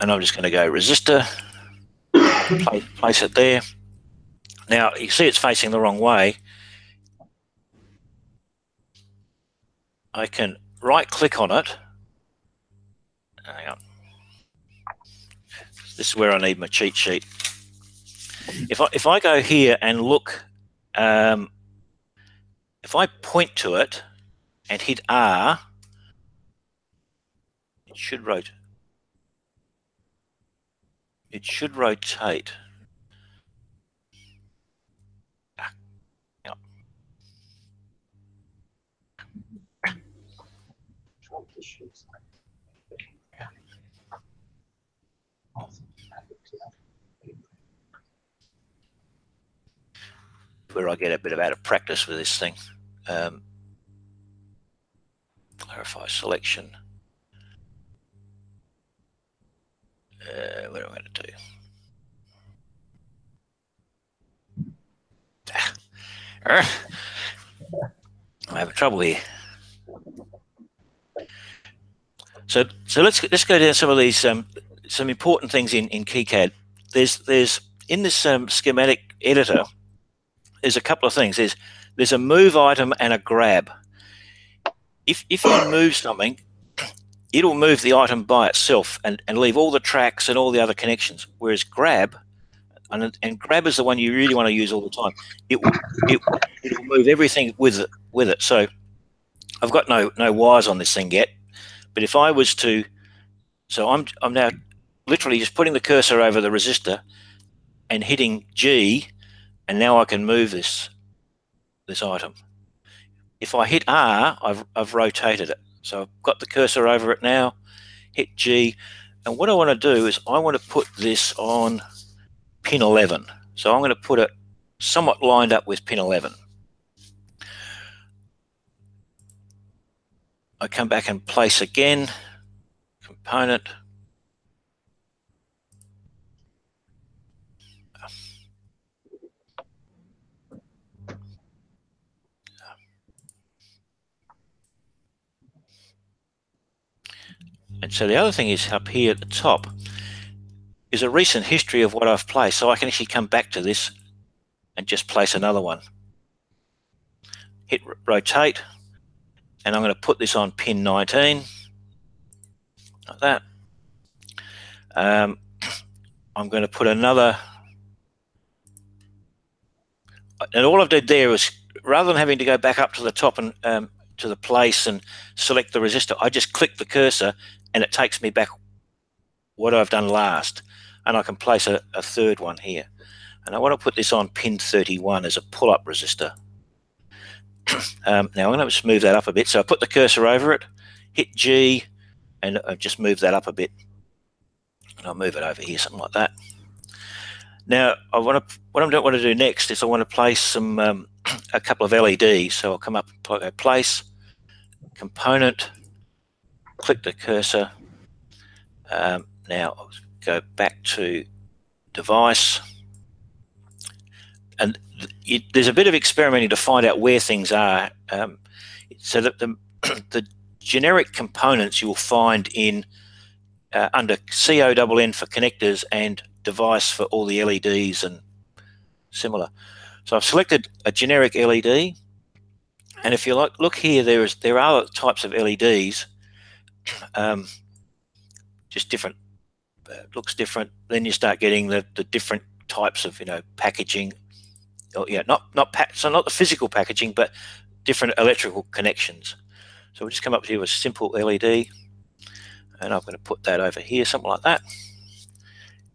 And I'm just going to go resistor, place it there. Now you see it's facing the wrong way. I can right click on it. Hang on. This is where I need my cheat sheet. If I go here and look, if I point to it and hit R, it should rotate. It should rotate. Yep. Where I get a bit of out of practice with this thing. Clarify selection. What am I going to do? I'm having trouble here. So let's go down some of these some important things in KiCad. There's in this schematic editor. There's a couple of things. There's a move item and a grab. If you move something, it'll move the item by itself and leave all the tracks and all the other connections. Whereas grab, and grab is the one you really want to use all the time. It will move everything with it. So I've got no wires on this thing yet, but if I was to, so I'm now literally just putting the cursor over the resistor and hitting G, and now I can move this item. If I hit R, I've rotated it. So I've got the cursor over it now, hit G, and what I want to do is I want to put this on pin 11. So I'm going to put it somewhat lined up with pin 11. I come back and place again, component. And so the other thing is up here at the top is a recent history of what I've placed. So I can actually come back to this and just place another one. Hit rotate, and I'm going to put this on pin 19, like that. I'm going to put another, and all I've did there is, rather than having to go back up to the top and to the place and select the resistor, I just click the cursor and it takes me back what I've done last, and I can place a third one here. And I want to put this on pin 31 as a pull-up resistor. Now I'm going to just move that up a bit. So I put the cursor over it, hit G, and just move that up a bit. And I'll move it over here, something like that. Now what I don't want to do next is I want to place some a couple of LEDs. So I'll come up, go place, component, click the cursor. Now I'll go back to device. And there's a bit of experimenting to find out where things are. So that the generic components you'll find in under CONN for connectors and device for all the LEDs and similar. So I've selected a generic LED, and if you look here, there are other types of LEDs, just different. Looks different. Then you start getting the different types of packaging. Oh, yeah, so not the physical packaging, but different electrical connections. So we'll just come up here with a simple LED, and I'm going to put that over here, something like that.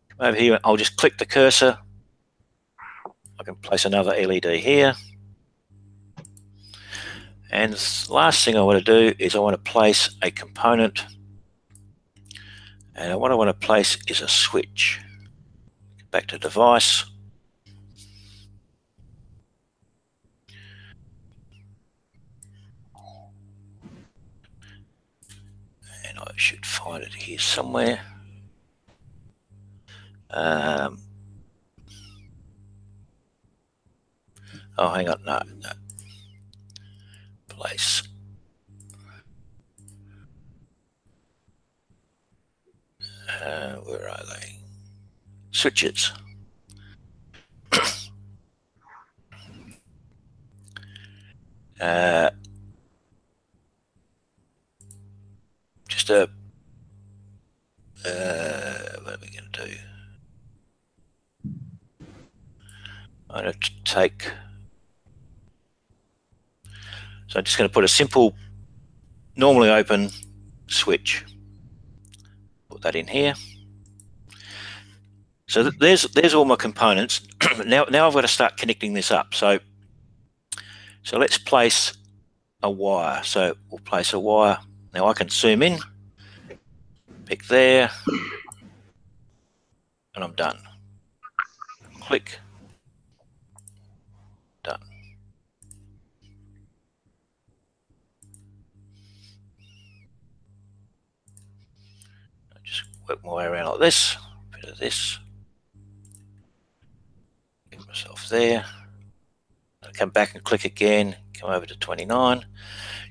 Come over here, I'll just click the cursor. I can place another LED here. And the last thing I want to do is I want to place a component, and what I want to place is a switch. Back to device. I should find it here somewhere. Oh, hang on, no. Place. Where are they? Switches. Just a what are we going to do? I'm going to take, so I'm just going to put a simple normally open switch, put that in here. So there's all my components. now I've got to start connecting this up. So let's place a wire. So we'll place a wire. Now I can zoom in, pick there, and I'm done. Click, done. I just work my way around like this, a bit of this, get myself there. I'll come back and click again, come over to 29. You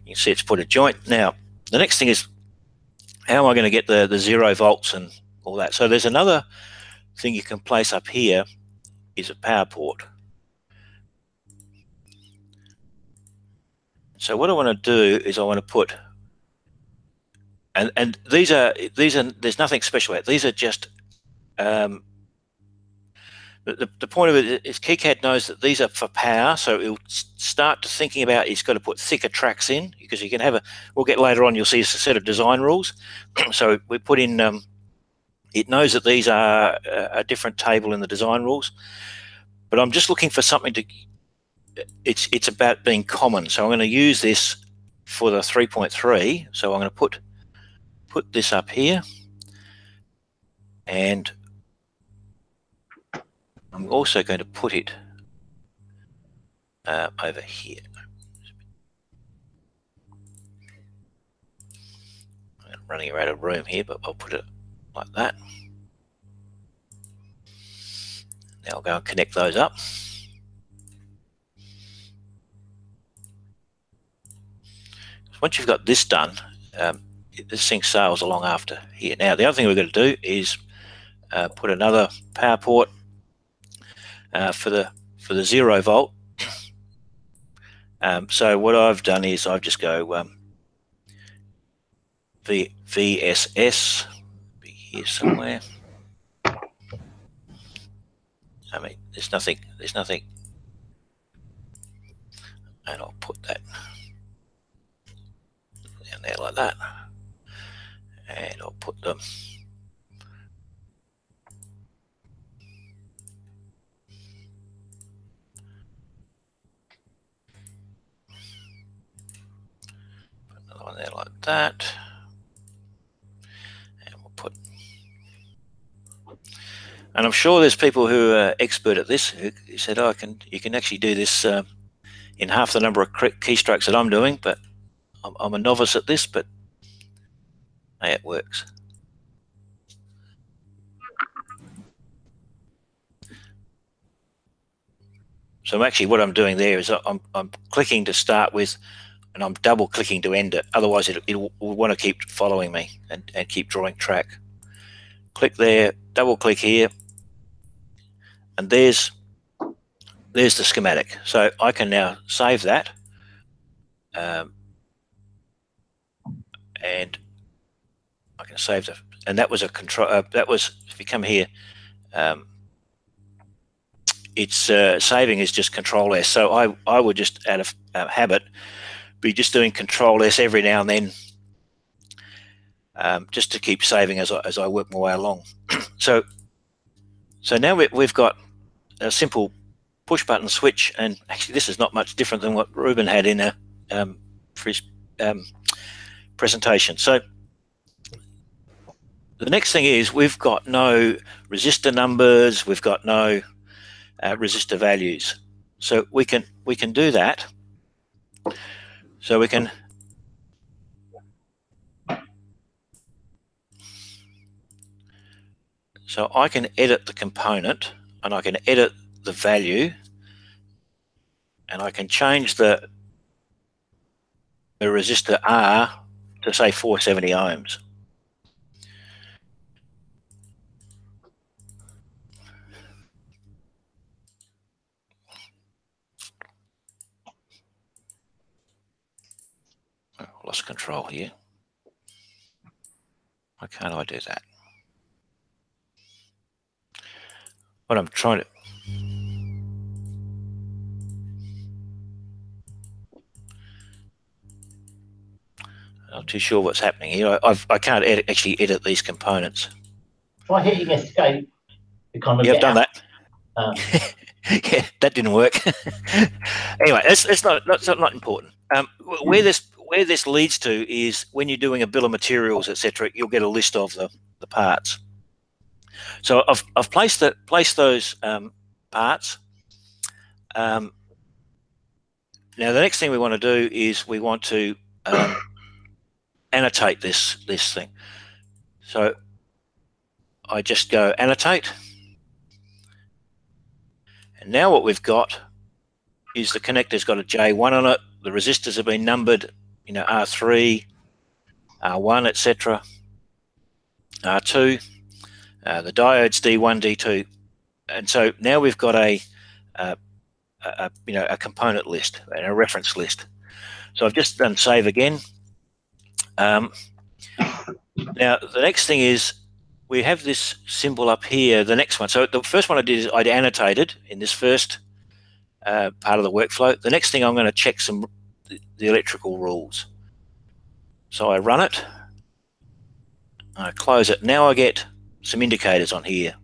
can see it's put a joint. Now, the next thing is, how am I going to get the 0 volts and all that? So there's another thing you can place up here, is a power port. So what I want to do is I want to put And these are there's nothing special about it. These are just the point of it is KiCad knows that these are for power, so it'll start to thinking about it's got to put thicker tracks in, because you can have we'll get later on, you'll see a set of design rules. So we put in, it knows that these are a different table in the design rules, but I'm just looking for something to, it's about being common. So I'm going to use this for the 3.3. So I'm going to put this up here, and I'm also going to put it over here. I'm running out of room here, but I'll put it like that. Now I'll go and connect those up. Once you've got this done, this thing sails along after here. Now the other thing we're going to do is put another power port for the 0 volt. So what I've done is I've just go VSS, be here somewhere. I mean, there's nothing, and I'll put that down there like that, and I'll put them on there like that, and we'll put, and I'm sure there's people who are expert at this who said, oh, you can actually do this in half the number of keystrokes that I'm doing, but I'm a novice at this, but hey, it works. So actually what I'm doing there is I'm clicking to start with, and I'm double clicking to end it. Otherwise it will want to keep following me and keep drawing track. Click there, double click here, and there's the schematic. So I can now save that, and I can save the, and that was a control, that was, if you come here, it's saving is just Control S. So I would just, out of habit, be just doing Control S every now and then, just to keep saving as I work my way along. So now we've got a simple push button switch, and actually this is not much different than what Ruben had in for his presentation. So the next thing is we've got no resistor numbers, we've got no resistor values. So we can do that. So we can I can edit the component, and I can edit the value, and I can change the resistor R to say 470 ohms. Oh, lost control here. Why can't I do that? What I'm trying to, I'm not too sure what's happening here. I can't actually edit these components. Try hitting escape to kind of You've done out. that. Yeah, that didn't work. Anyway, it's not important. Where this leads to is when you're doing a bill of materials, etc., you'll get a list of the parts. So I've placed those parts. Now the next thing we want to do is we want to annotate this thing. So I just go annotate, and now what we've got is the connector's got a J1 on it. The resistors have been numbered, you know, R3, R1, etc., R2. The diodes D1, D2, and so now we've got a component list and a reference list. So I've just done save again, Now, the next thing is we have this symbol up here, the next one. So the first one I did is I'd annotated in this first part of the workflow. The next thing I'm going to check the electrical rules. So I run it, I close it. Now I get some indicators on here.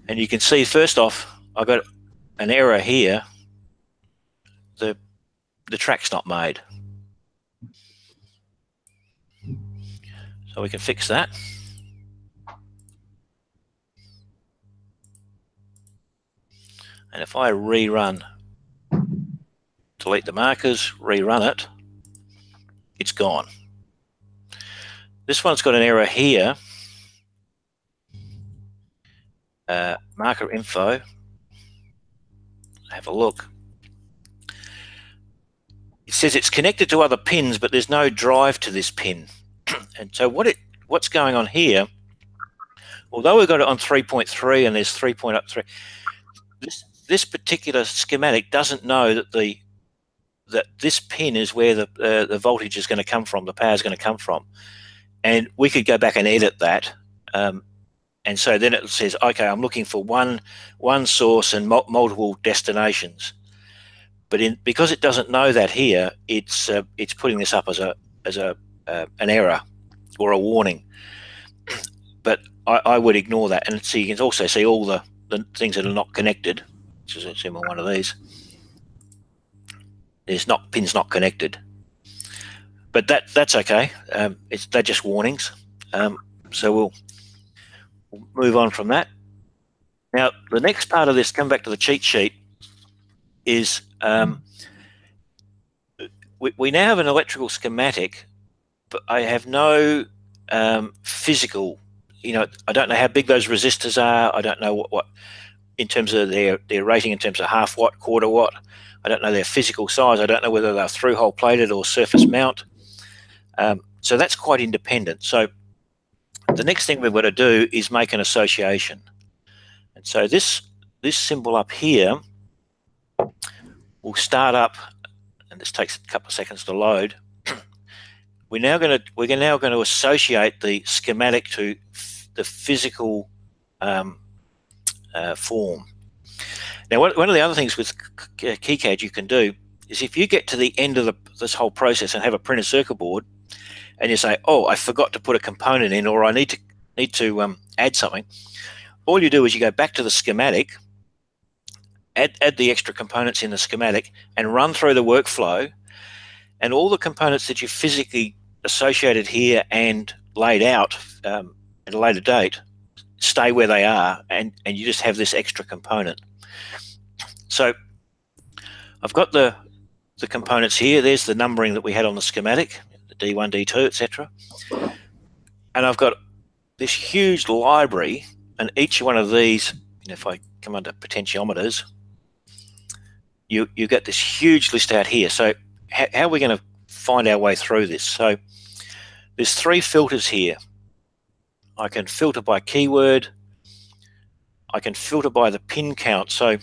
And you can see, first off, I've got an error here. The track's not made. So we can fix that. And if I rerun, delete the markers, rerun it, it's gone. This one's got an error here. Marker info. Have a look. It says it's connected to other pins, but there's no drive to this pin. And so what's going on here, although we've got it on 3.3 and there's 3.3, this particular schematic doesn't know that this pin is where the voltage is going to come from, the power is going to come from. And we could go back and edit that. And so then it says, okay, I'm looking for one source and multiple destinations. But because it doesn't know that here, it's putting this up as an error or a warning. But I would ignore that. And so you can also see all the things that are not connected, which is in one of these. There's pins not connected. But that's okay. They're just warnings. So we'll move on from that. Now, the next part of this, come back to the cheat sheet, is we now have an electrical schematic, but I have no physical, I don't know how big those resistors are. I don't know what in terms of their rating in terms of half watt, quarter watt. I don't know their physical size. I don't know whether they're through-hole plated or surface mount. So that's quite independent. So the next thing we've got to do is make an association. And so this symbol up here will start up, and this takes a couple of seconds to load. We're now going to associate the schematic to the physical form. Now, one of the other things with KiCad you can do is if you get to the end of this whole process and have a printed circuit board, and you say, "Oh, I forgot to put a component in, or I need to add something," all you do is you go back to the schematic, add the extra components in the schematic, and run through the workflow, and all the components that you physically associated here and laid out at a later date stay where they are, and you just have this extra component. So I've got the components here. There's the numbering that we had on the schematic, the D1, D2, etc. And I've got this huge library, and each one of these, if I come under potentiometers, you get this huge list out here. So how are we going to find our way through this? So there's 3 filters here. I can filter by keyword. I can filter by the pin count. So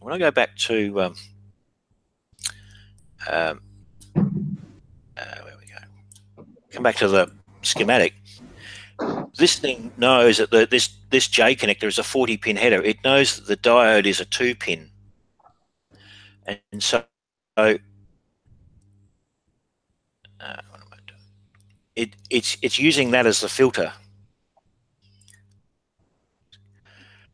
when I go back to where we go, come back to the schematic. This thing knows that this J connector is a 40-pin header. It knows that the diode is a 2-pin, and so what am I doing? It's using that as the filter.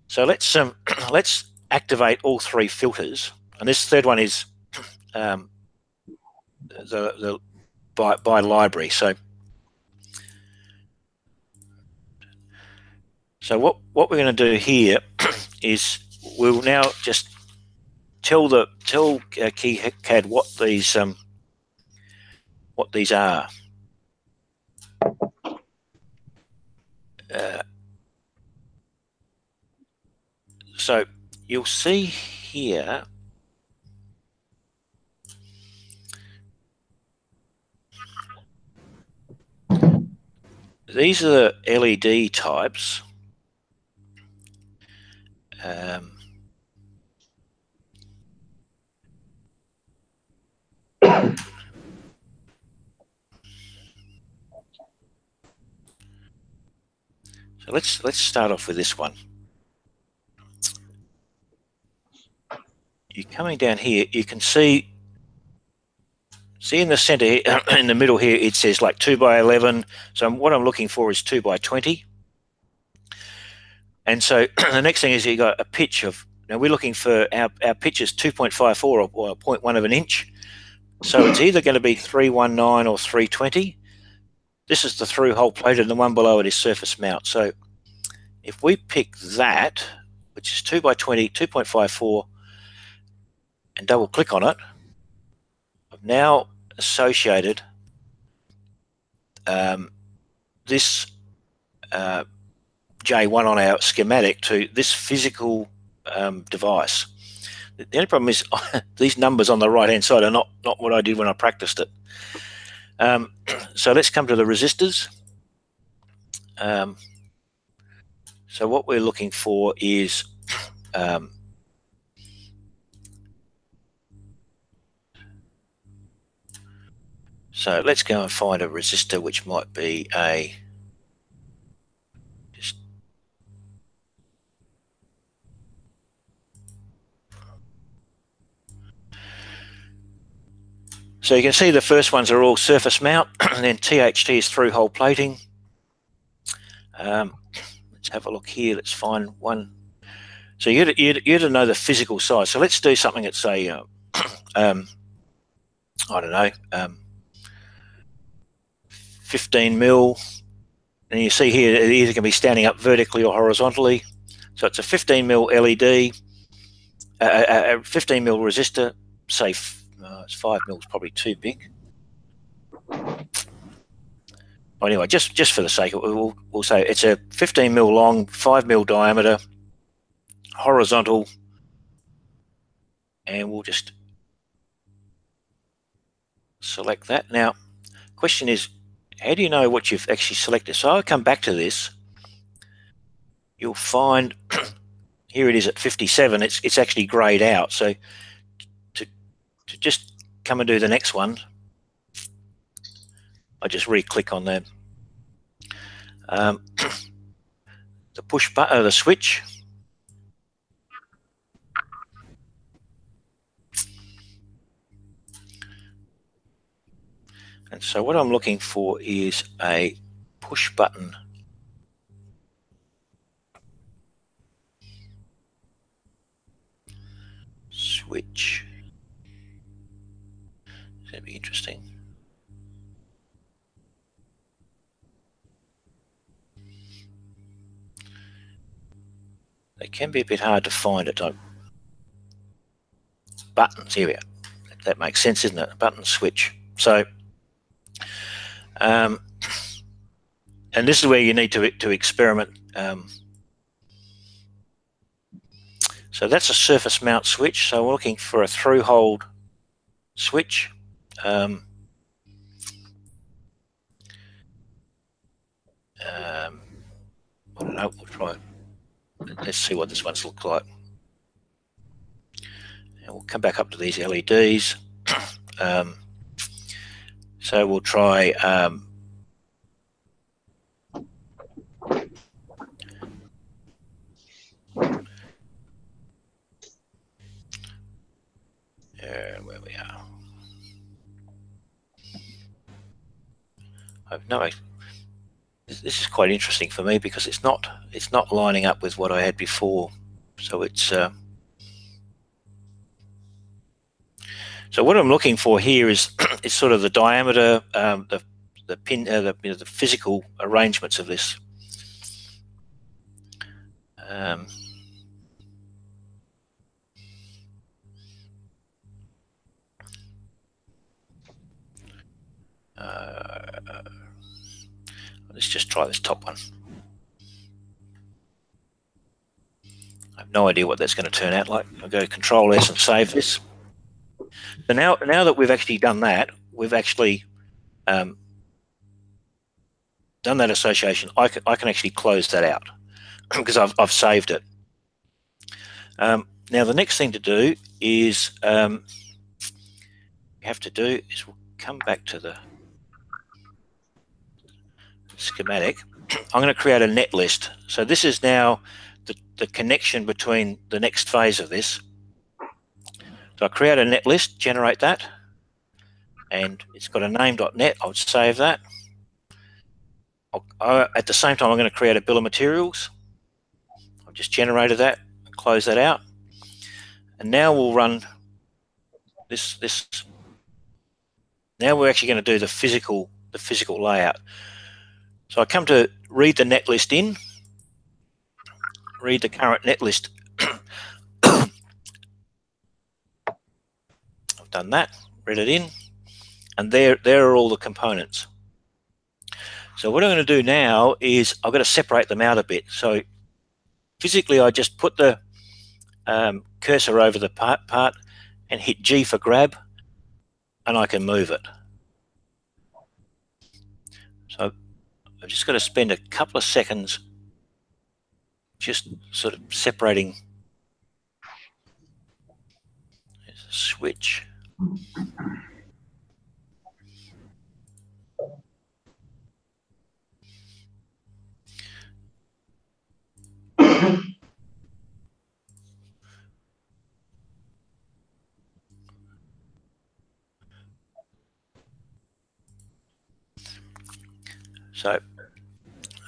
So let's activate all 3 filters, and this third one is the by library. So what we're going to do here is we'll now just tell KiCad what these are. So you'll see here these are the LED types. So let's start off with this one. You're coming down here, you can see in the center here, in the middle here, it says like 2 by 11. So what I'm looking for is 2 by 20. And so the next thing is you got a pitch of, now we're looking for our pitch is 2.54 or 0.1 of an inch. So it's either going to be 319 or 320. This is the through hole plate, and the one below it is surface mount. So if we pick that, which is 2 by 20, 2.54, and double click on it, I've now associated this J1 on our schematic to this physical device. The only problem is these numbers on the right hand side are not what I did when I practiced it. So let's come to the resistors. So what we're looking for is so let's go and find a resistor which might be a so you can see the first ones are all surface mount, and then THT is through hole plating. Let's have a look here. Let's find one. So you to know the physical size. So let's do something at say, I don't know, 15 mil. And you see here it either can be standing up vertically or horizontally. So it's a 15 mil LED, a 15 mil resistor. Say it's 5 mils, probably too big. Anyway, just for the sake of it, we'll say it's a 15 mil long, 5 mil diameter, horizontal, and we'll just select that. Now, question is, how do you know what you've actually selected? So I'll come back to this. You'll find here it is at 57. It's actually grayed out. So to just come and do the next one, I just re-click on that. The push button, the switch. And so what I'm looking for is a push button switch. That'd be interesting. They can be a bit hard to find at times. Buttons, here we are. That makes sense, isn't it? Button switch. So, and this is where you need to experiment. So that's a surface mount switch. So we're looking for a through hole switch. I don't know. We'll try it. Let's see what this one's look like. And we'll come back up to these LEDs. So we'll try where we are. I've no idea. This is quite interesting for me because it's not lining up with what I had before. So it's so what I'm looking for here is sort of the diameter, the pin, the physical arrangements of this. Let's just try this top one. I have no idea what that's going to turn out like. I'll go to Control S and save this. So now that we've actually done that, we've actually done that association. I can actually close that out because I've saved it. Now the next thing to do is we'll come back to the schematic. I'm going to create a net list. So this is now the connection between the next phase of this. So I create a net list, generate that, and it's got a name.net. I would save that. At the same time, I'm going to create a bill of materials. I've just generated that, close that out, and now we'll run this. Now we're actually going to do the physical layout. So I come to read the net list in, read the current net list. I've done that, read it in, and there are all the components. So what I'm going to do now is I've got to separate them out a bit. So physically, I just put the cursor over the part and hit G for grab, and I can move it. So I've just got to spend a couple of seconds just sort of separating. There's a switch. So,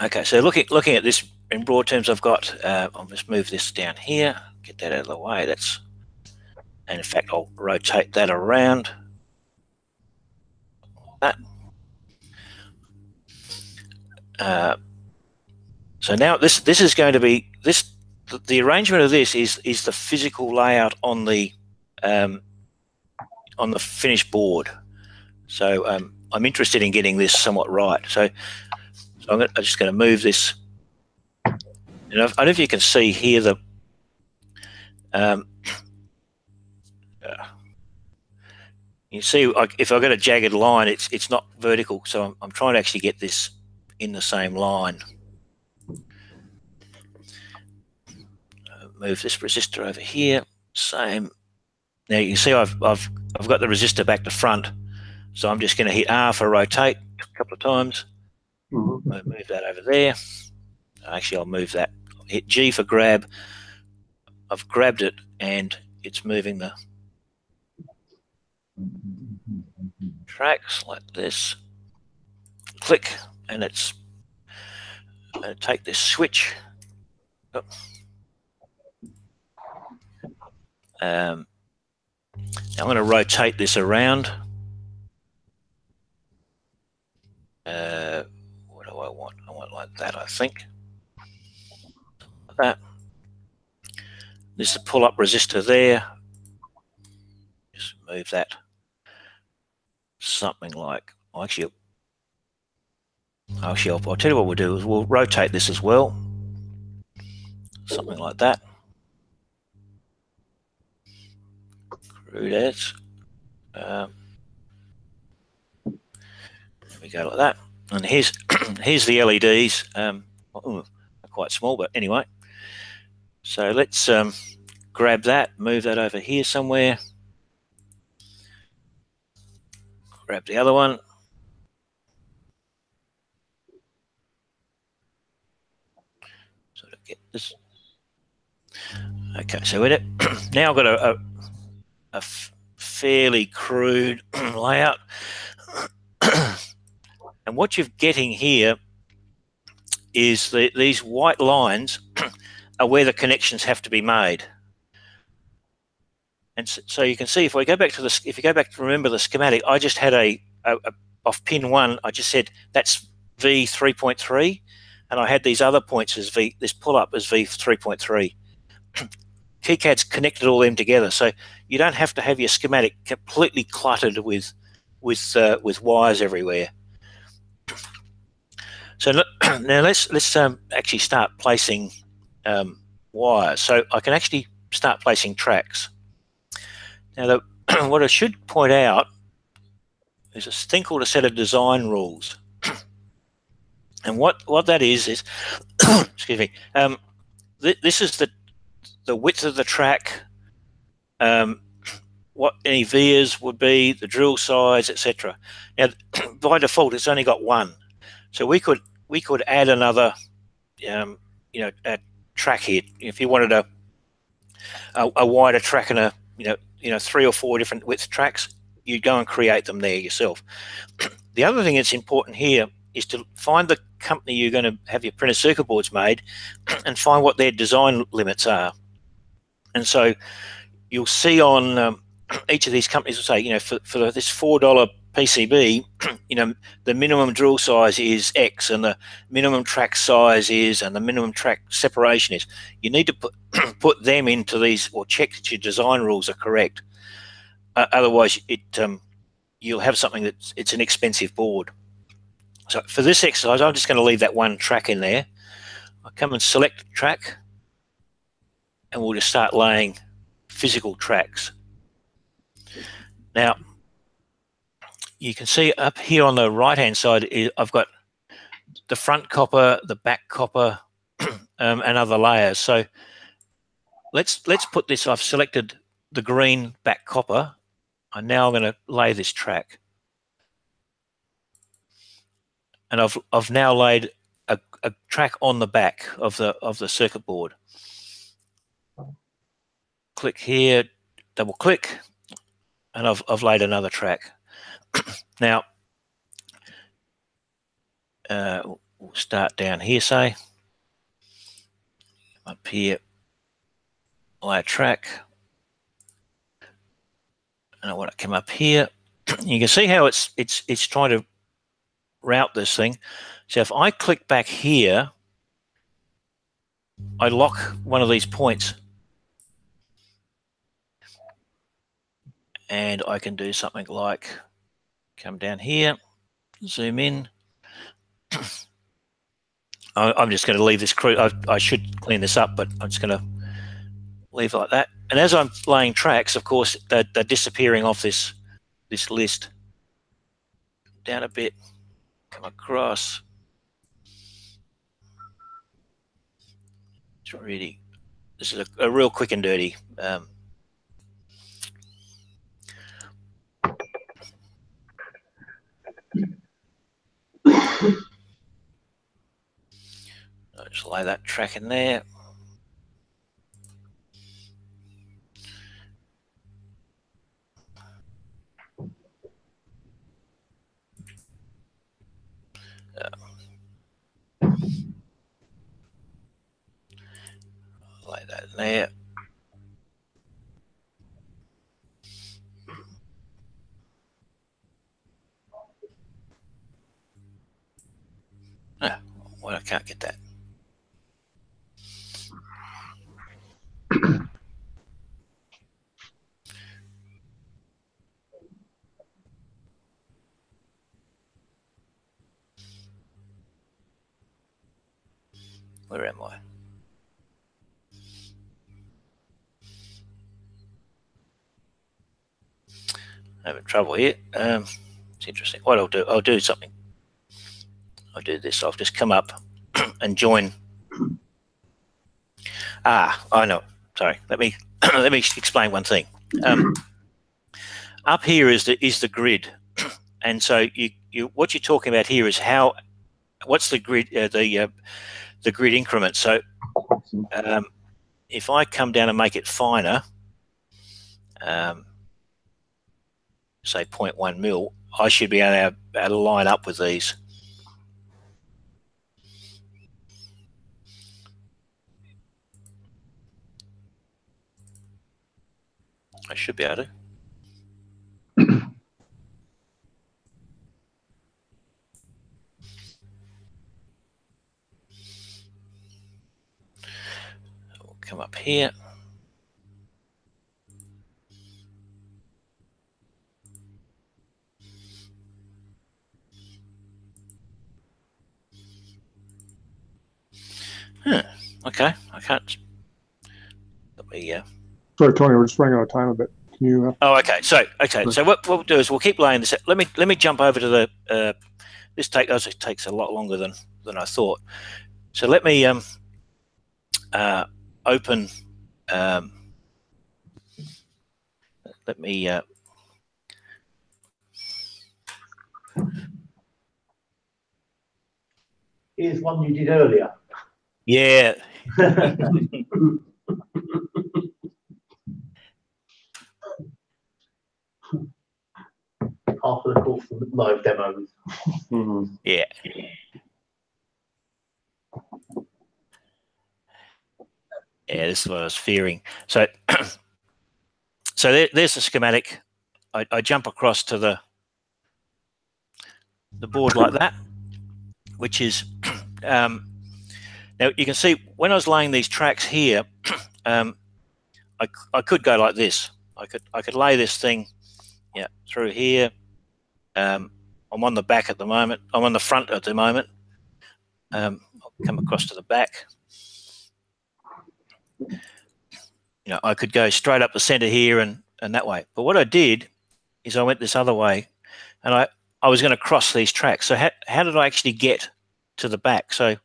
okay, so looking at this in broad terms, I've got, I'll just move this down here, get that out of the way. And in fact, I'll rotate that around. That. So now this is going to be the arrangement of this is the physical layout on the finished board. So I'm interested in getting this somewhat right. So I'm just going to move this. And I don't know if you can see here the you see if I've got a jagged line, it's not vertical. So I'm trying to actually get this in the same line. Move this resistor over here. Same. Now you can see I've got the resistor back to front. So I'm just going to hit R for rotate a couple of times. Mm-hmm. I'll move that over there. Actually, I'll move that. I'll hit G for grab. I've grabbed it and it's moving the tracks like this. Click, and it's going to take this switch. Oh. Now I'm going to rotate this around. What do I want? I want like that, I think. Like that. This is the pull-up resistor there. Just move that. Something like, I'll tell you what we'll do is we'll rotate this as well. Something like that. Crude as. There we go like that. And here's the LEDs. Quite small, but anyway. So let's grab that, move that over here somewhere. Grab the other one. Sort of get this. Okay, so in it now I've got a fairly crude layout. And what you're getting here is these white lines are where the connections have to be made. And so you can see if you go back to remember the schematic, I just had off pin 1, I just said that's V3.3, and I had these other points as this pull-up as V3.3. KiCad's connected all them together, so you don't have to have your schematic completely cluttered with wires everywhere. So now let's actually start placing wires. So I can actually start placing tracks. Now, what I should point out is a thing called a set of design rules. And what that is excuse me, this is the width of the track, what any vias would be, the drill size, etc. Now, by default, it's only got one. So we could we could add another, a track here. If you wanted a wider track and a 3 or 4 different width tracks, you go and create them there yourself. The other thing that's important here is to find the company you're going to have your printed circuit boards made and find what their design limits are. And so you'll see on each of these companies will say, for this $4 PCB, the minimum drill size is X, and the minimum track size is, and the minimum track separation is. You need to put them into these, or check that your design rules are correct. Otherwise, you'll have something it's an expensive board. So for this exercise, I'm just going to leave that one track in there. I'll come and select the track, and we'll just start laying physical tracks. Now, you can see up here on the right-hand side, I've got the front copper, the back copper, and other layers. So let's put this. I've selected the green back copper, and now I'm going to lay this track. And I've now laid a track on the back of the circuit board. Click here, double click, and I've laid another track. Now we'll start down here, say up here, lay a track, and I want to come up here. You can see how it's trying to route this thing. So if I click back here, I lock one of these points, and I can do something like come down here, zoom in. I'm just going to leave this I should clean this up, but I'm just going to leave it like that. And as I'm laying tracks, of course, they're disappearing off this list. Down a bit, come across. It's really, this is a real quick and dirty. I'll just lay that track in there. Lay that in there. Well, I can't get that. Where am I? Having trouble here. It's interesting. What I'll do something. I'll do this. I'll just come up and join. I know. Sorry. Let me explain one thing. Up here is the grid, and so what you're talking about here is what's the grid the grid increment. So if I come down and make it finer, say 0.1 mil, I should be able to line up with these. I should be able to. We'll come up here. Okay, I can't. Let me. Sorry, Tony, we're just running out of time a bit. Can you? Oh, okay. So what we'll do is we'll keep laying this. Let me jump over to the. This takes a lot longer than I thought. So let me open. Let me. Here's one you did earlier. Yeah. Half of the course of the live demos. Yeah. Yeah, this is what I was fearing. So, there's the schematic. I jump across to the board like that, which is now you can see when I was laying these tracks here, I could go like this. I could lay this thing, yeah, through here. I'm on the back at the moment. I'm on the front at the moment. I'll come across to the back. You know, I could go straight up the center here and that way. But what I did is I went this other way, and I was going to cross these tracks. So how did I actually get to the back? So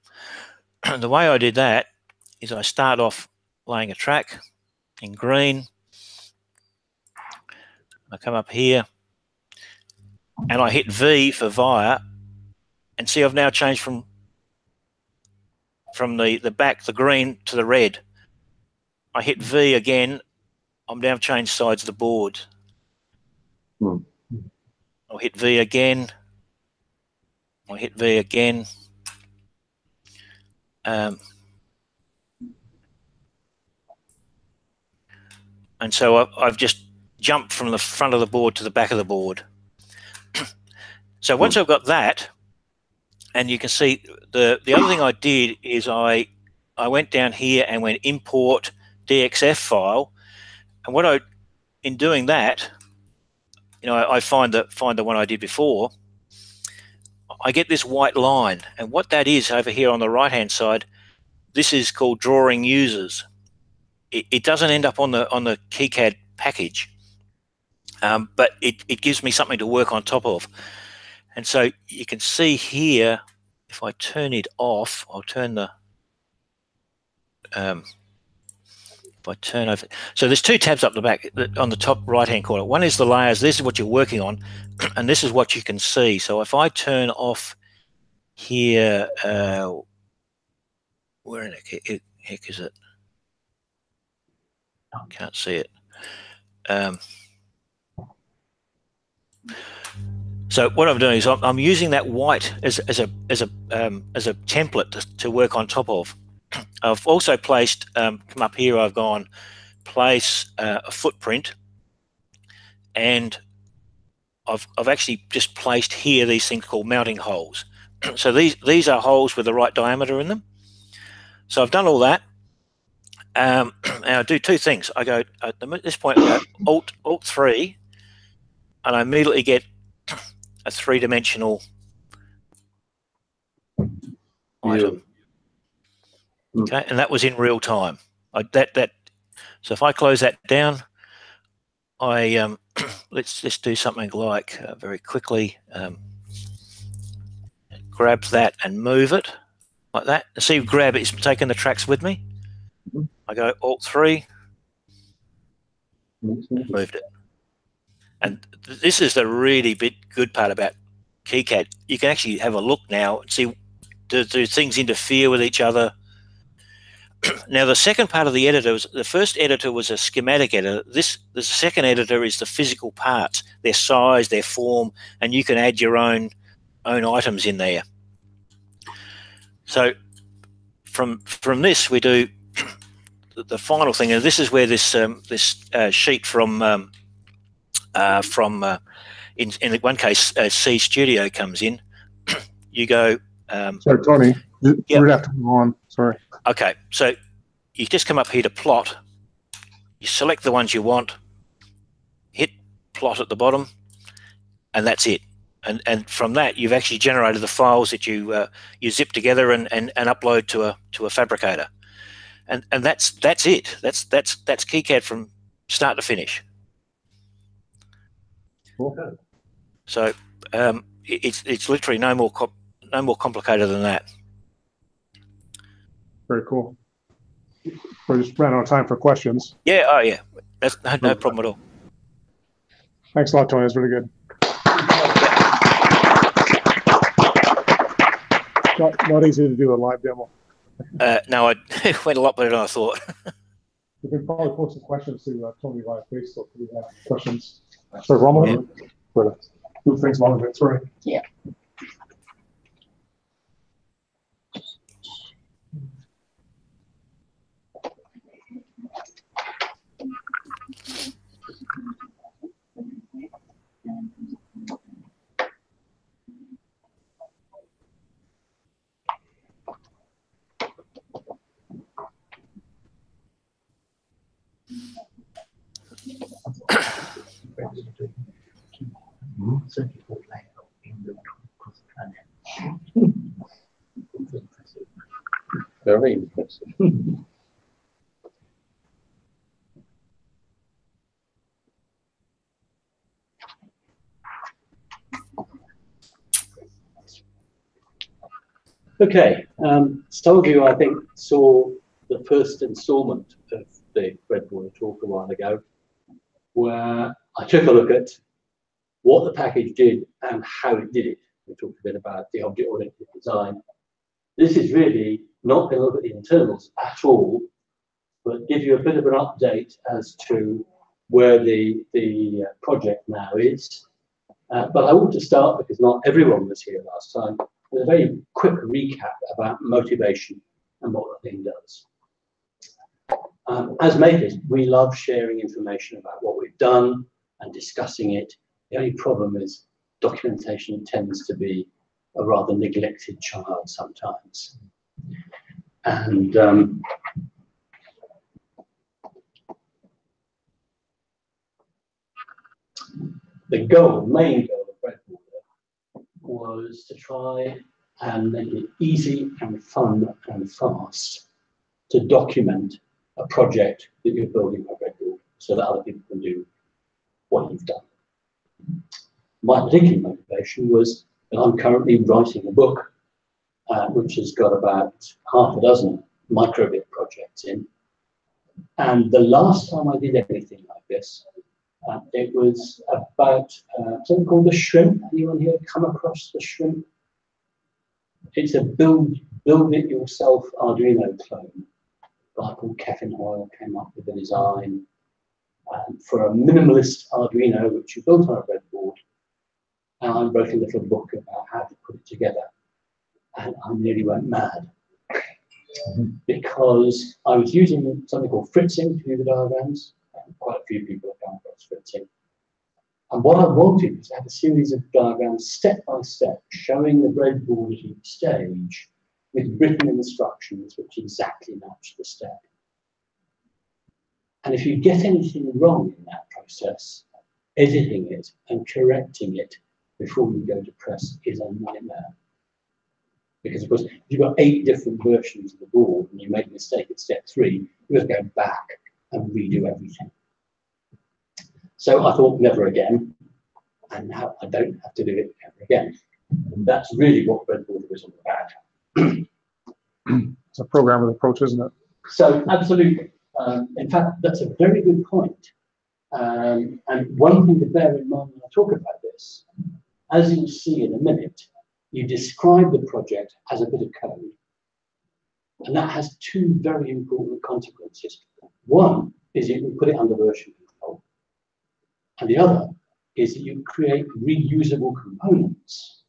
the way I did that is I start off laying a track in green. I come up here and I hit V for via, and see I've now changed from the back, the green, to the red. I hit V again, I'm now changed sides of the board. I'll hit V again. I'll hit V again. And so I've just jumped from the front of the board to the back of the board. So once I've got that, and you can see the other thing I did is I went down here and went import DXF file, and in doing that, you know, I find the one I did before. I get this white line, and what that is over here on the right hand side, this is called drawing users. It doesn't end up on the KiCad package, but it gives me something to work on top of. And so you can see here, if I turn it off, I'll turn the if I turn over, so there's two tabs up the back on the top right hand corner. One is the layers. This is what you're working on, and this is what you can see. So if I turn off here, where in the heck is it? I can't see it. So what I'm doing is I'm using that white as a template to work on top of. I've also placed, come up here, I've gone place a footprint, and I've actually just placed here these things called mounting holes. So these are holes with the right diameter in them. So I've done all that. And I do two things. I go at this point, I go Alt 3, and I immediately get a three-dimensional item. Okay, and that was in real time. So if I close that down, I let's do something like very quickly grab that and move it like that. See, grab it's taking the tracks with me. I go Alt 3, moved it. And this is the really good part about KiCad. You can actually have a look now and see, do things interfere with each other? Now, the second part of the editor was, the first editor was a schematic editor. The second editor is the physical parts, their size, their form, and you can add your own items in there. So from this, we do the final thing, and this is where this sheet from in one case C Studio comes in. You go. Sorry, Tony. We're gonna have to move on. Sorry. Okay, so you just come up here to plot. You select the ones you want, hit plot at the bottom, and that's it. And from that, you've actually generated the files that you zip together and upload to a fabricator. And that's it. That's KiCad from start to finish. Okay. So it's literally no more complicated than that. Very cool. We just ran out of time for questions. Yeah. Oh yeah. That's no problem at all. Thanks a lot, Tony. It's really good. Not easy to do a live demo. No, it went a lot better than I thought. You can probably post some questions to Tony via Facebook if you have questions. So, Roman, who thinks long of it? Sorry. Yeah. Very impressive. Okay, some of you, I think, saw the first instalment of the breadboard talk a while ago, where I took a look at what the package did and how it did it. We talked a bit about the object-oriented design. This is really not going to look at the internals at all, but give you a bit of an update as to where the project now is. But I want to start, because not everyone was here last time, with a very quick recap about motivation and what the thing does. As makers, we love sharing information about what we've done and discussing it. The only problem is documentation tends to be a rather neglected child sometimes. And the main goal of Breadboarder was to try and make it easy and fun and fast to document a project that you're building on Breadboard so that other people can do what you've done. My particular motivation was that I'm currently writing a book which has got about half a dozen microbit projects in. And the last time I did anything like this, it was about something called the Shrimp. Anyone here come across the Shrimp? It's a build it yourself Arduino clone. A guy called Kevin Hoyle came up with the design for a minimalist Arduino, which you built on a breadboard. And I wrote a little book about how to put it together. And I nearly went mad because I was using something called fritzing to do the diagrams. Quite a few people have come across fritzing. And what I wanted was to have a series of diagrams step by step, showing the breadboard at each stage with written instructions which exactly match the step. And if you get anything wrong in that process, editing it and correcting it before you go to press is a nightmare. Because of course, if you've got 8 different versions of the board and you make a mistake at step 3, you have to go back and redo everything. So I thought, never again. And now I don't have to do it ever again. And that's really what breadboard was all about. It's a programmer's approach, isn't it? So absolutely. In fact, that's a very good point. And one thing to bear in mind when I talk about this, as you'll see in a minute, you describe the project as a bit of code. And that has 2 very important consequences. One is you can put it under version control. And the other is that you create reusable components.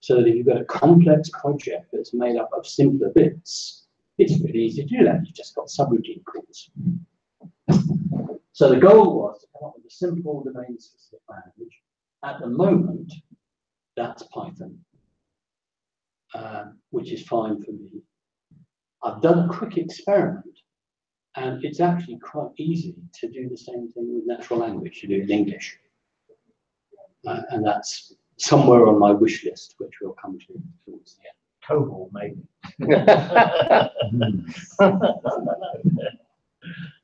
So that if you've got a complex project that's made up of simpler bits, it's really easy to do that. You've just got subroutine calls. So the goal was to come up with a simple domain-specific language. At the moment, that's Python, which is fine for me. I've done a quick experiment, and it's actually quite easy to do the same thing with natural language, to do it in English. And that's somewhere on my wish list, which we'll come to towards the end. COBOL, maybe.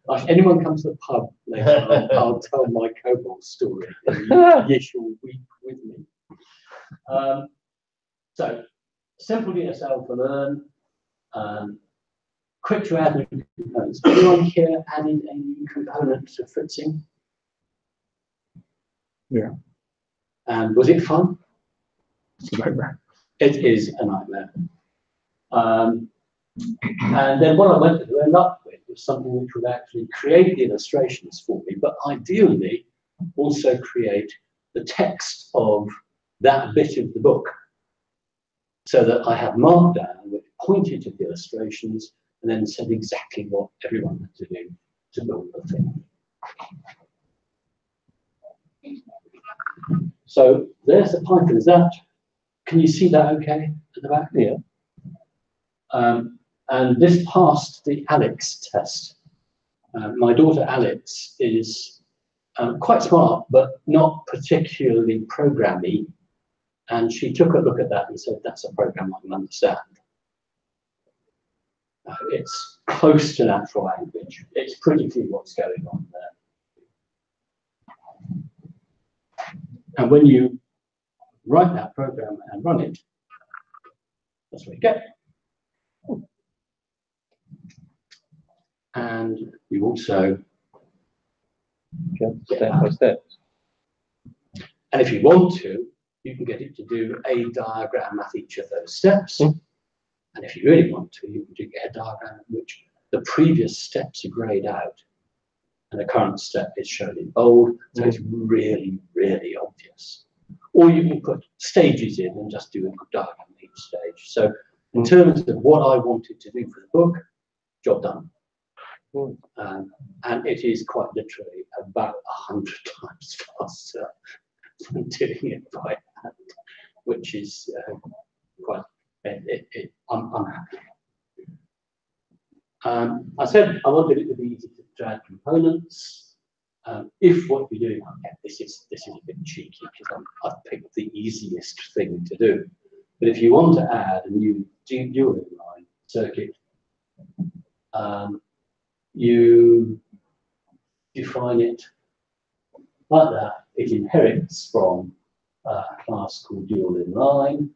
If anyone comes to the pub later on, I'll tell my COBOL story. Yes, you'll weep with me. So, simple DSL to learn. Quick to add new components. Anyone here added a new component to fritzing? Yeah. And was it fun? It's a nightmare. It is a nightmare. And then what I went to end up with was something which would actually create the illustrations for me, but ideally also create the text of that bit of the book, so that I had markdown which pointed to the illustrations and then said exactly what everyone had to do to build the thing. So there's the Python. Is that, can you see that okay at the back? Yeah. And this passed the Alex test. My daughter Alex is quite smart, but not particularly programmy. And she took a look at that and said, that's a program I can understand. It's close to natural language. It's pretty clear what's going on there. And when you write that program and run it, that's what you get. And you also Step by step. And if you want to, you can get it to do a diagram at each of those steps. And if you really want to, you can get a diagram in which the previous steps are grayed out and the current step is shown in bold, so it's really, really obvious. Or you can put stages in and just do a diagram at each stage. So in terms of what I wanted to do for the book, job done. And it is quite literally about 100 times faster than doing it by hand, which is quite, I'm happy. I said I wanted it to be easy to drag components. If what you're doing, okay, this is a bit cheeky because I've picked the easiest thing to do. But if you want to add a new dual inline circuit, you define it like that. It inherits from a class called dual inline.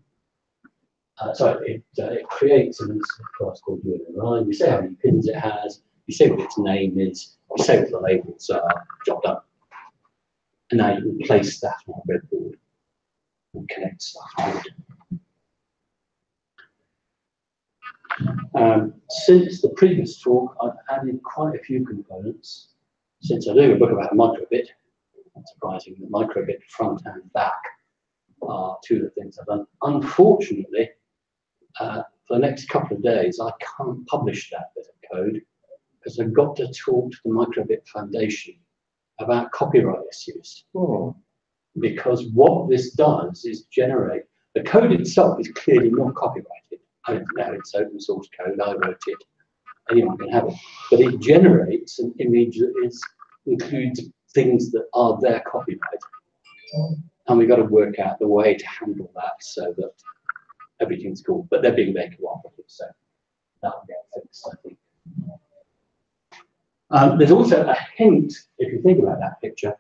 It creates a class called dual inline. You say how many pins it has, you say what its name is, you say what the labels are, job done. And now you can place that on a breadboard and connect stuff to it. Since the previous talk, I've added quite a few components. Since I'm doing a book about microbit, not surprising that microbit front and back are two of the things I've done. Unfortunately, for the next couple of days, I can't publish that bit of code because I've got to talk to the Microbit Foundation about copyright issues. Because what this does is generate, the code itself is clearly not copyrighted. I don't know, it's open source code, I wrote it, anyone can have it. But it generates an image that includes things that are their copyright. And we've got to work out the way to handle that so that everything's cool. But they're being very cooperative, so that'll get fixed, I think. There's also a hint, if you think about that picture,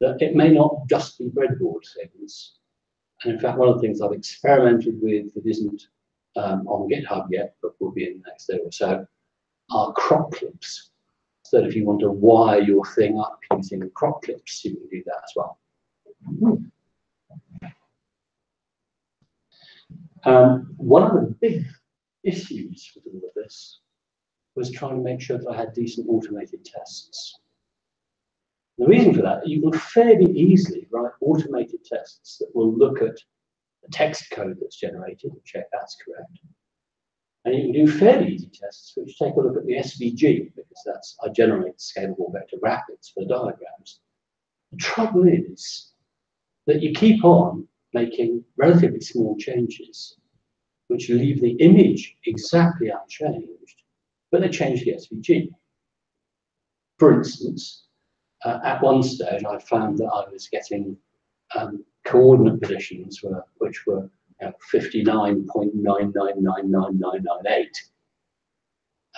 that it may not just be breadboard things. And in fact, one of the things I've experimented with that isn't on GitHub yet, but will be in the next day or so, are crop clips. So that if you want to wire your thing up using crop clips, you can do that as well. One of the big issues with all of this was trying to make sure that I had decent automated tests. The reason for that, you can fairly easily write automated tests that will look at the text code that's generated and check that's correct. And you can do fairly easy tests which take a look at the SVG, because I generate scalable vector graphics for the diagrams. The trouble is that you keep on making relatively small changes which leave the image exactly unchanged, but they change the SVG. For instance, at one stage I found that I was getting coordinate positions which were 59.9999998.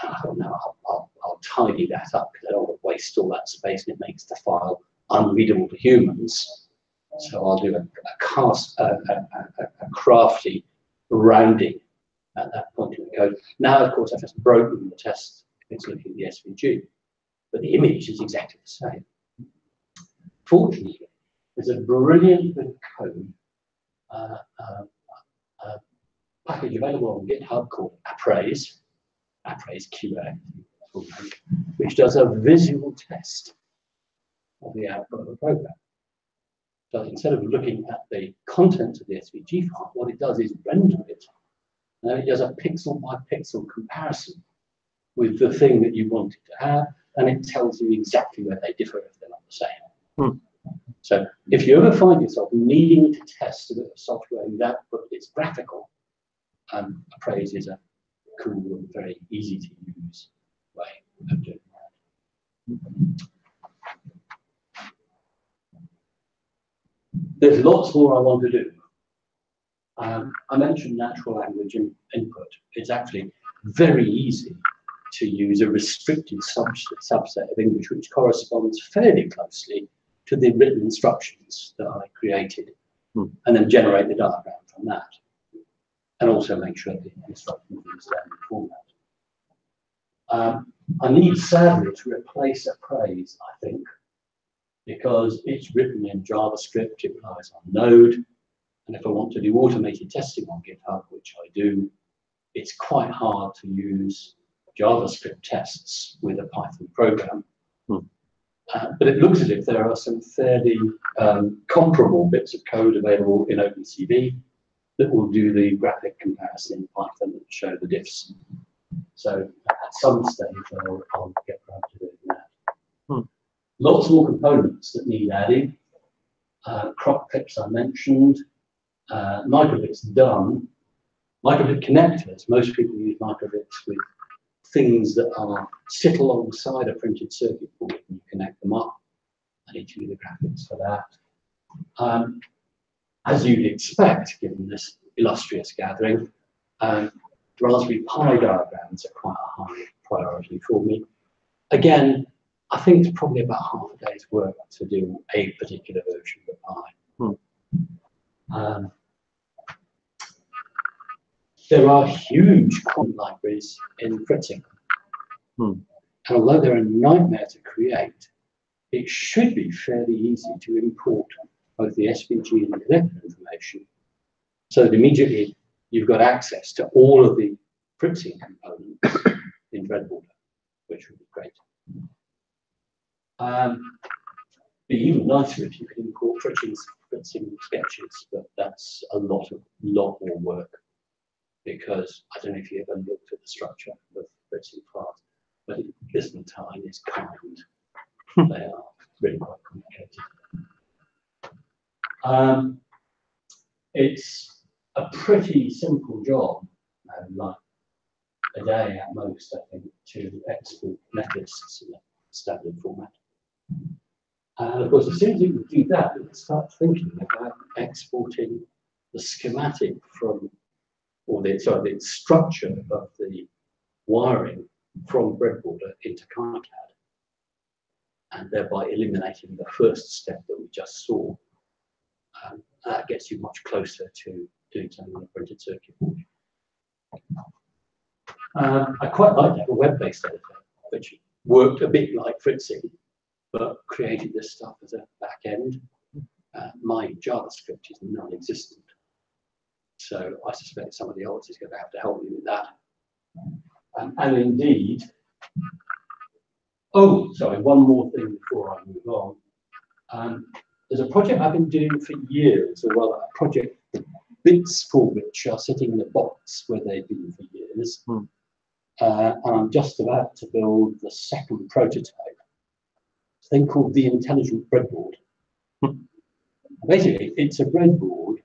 I thought, no, I'll tidy that up because I don't want to waste all that space and it makes the file unreadable to humans. So I'll do a crafty rounding at that point in the code. Now, of course, I've just broken the test. It's looking at the SVG, but the image is exactly the same. Fortunately, there's a brilliant bit of code package available on GitHub called Appraise QA, which does a visual test of the output of a program. So instead of looking at the contents of the SVG file, what it does is render it, and then it does a pixel by pixel comparison with the thing that you want it to have, and it tells you exactly where they differ if they're not the same. So if you ever find yourself needing to test a bit of software whose output is graphical, Appraise is a cool and very easy to use way of doing that. There's lots more I want to do. I mentioned natural language input. It's actually very easy to use a restricted subset of English, which corresponds fairly closely to the written instructions that I created, and then generate the diagram from that, and also make sure the instructions are in standard format. I need, sadly, to replace Appraise, I think, because it's written in JavaScript, it relies on Node, and if I want to do automated testing on GitHub, which I do, it's quite hard to use JavaScript tests with a Python program. But it looks as if there are some fairly comparable bits of code available in OpenCV that will do the graphic comparison in Python and show the diffs. So at some stage, I'll get around to doing that. Lots more components that need adding. Crop clips I mentioned. Microbits done. Microbit connectors. Most people use microbits with things that sit alongside a printed circuit board and you connect them up. I need to do the graphics for that. As you'd expect, given this illustrious gathering, Raspberry Pi diagrams are quite a high priority for me. Again, I think it's probably about half a day's work to do a particular version of Pi. There are huge content libraries in Fritzing. And although they're a nightmare to create, it should be fairly easy to import both the SVG and the connector information, so that immediately you've got access to all of the Fritzing components in Breadboarder, which would be great. Be even nicer if you could import Fritzing sketches, but that's a lot more work, because I don't know if you ever looked at the structure of Fritzing files, but Byzantine is kind. They are really quite complicated. It's a pretty simple job, like a day at most, I think, to export netlists in a standard format. And of course, as soon as you can do that, you can start thinking about exporting the schematic from, or the structure of the wiring from Breadboarder into KiCad, and thereby eliminating the first step that we just saw. That gets you much closer to doing something on a printed circuit board. I quite like to have a web-based editor, which worked a bit like Fritzing, but created this stuff as a back end. My JavaScript is non-existent, so I suspect somebody else is going to have to help me with that. And indeed, oh, sorry, one more thing before I move on. There's a project I've been doing for years, or rather a project, the bits for which are sitting in a box where they've been for years. And I'm just about to build the second prototype, a thing called the Intelligent Breadboard. Basically, it's a breadboard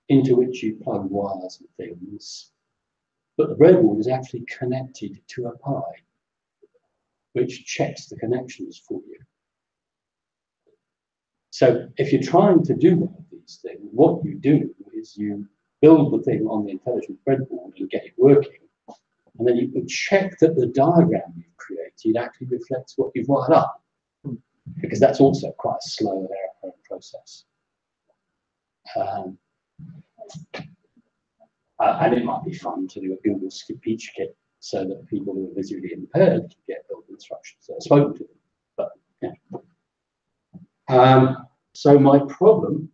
into which you plug wires and things, but the breadboard is actually connected to a Pi, which checks the connections for you. So if you're trying to do one of these things, what you do is you build the thing on the Intelligent Breadboard and get it working, and then you can check that the diagram you've created actually reflects what you've wired up, because that's also quite a slow and error-prone process. And it might be fun to do a Google speech kit so that people who are visually impaired can get build instructions that are spoken to them. But yeah. So my problem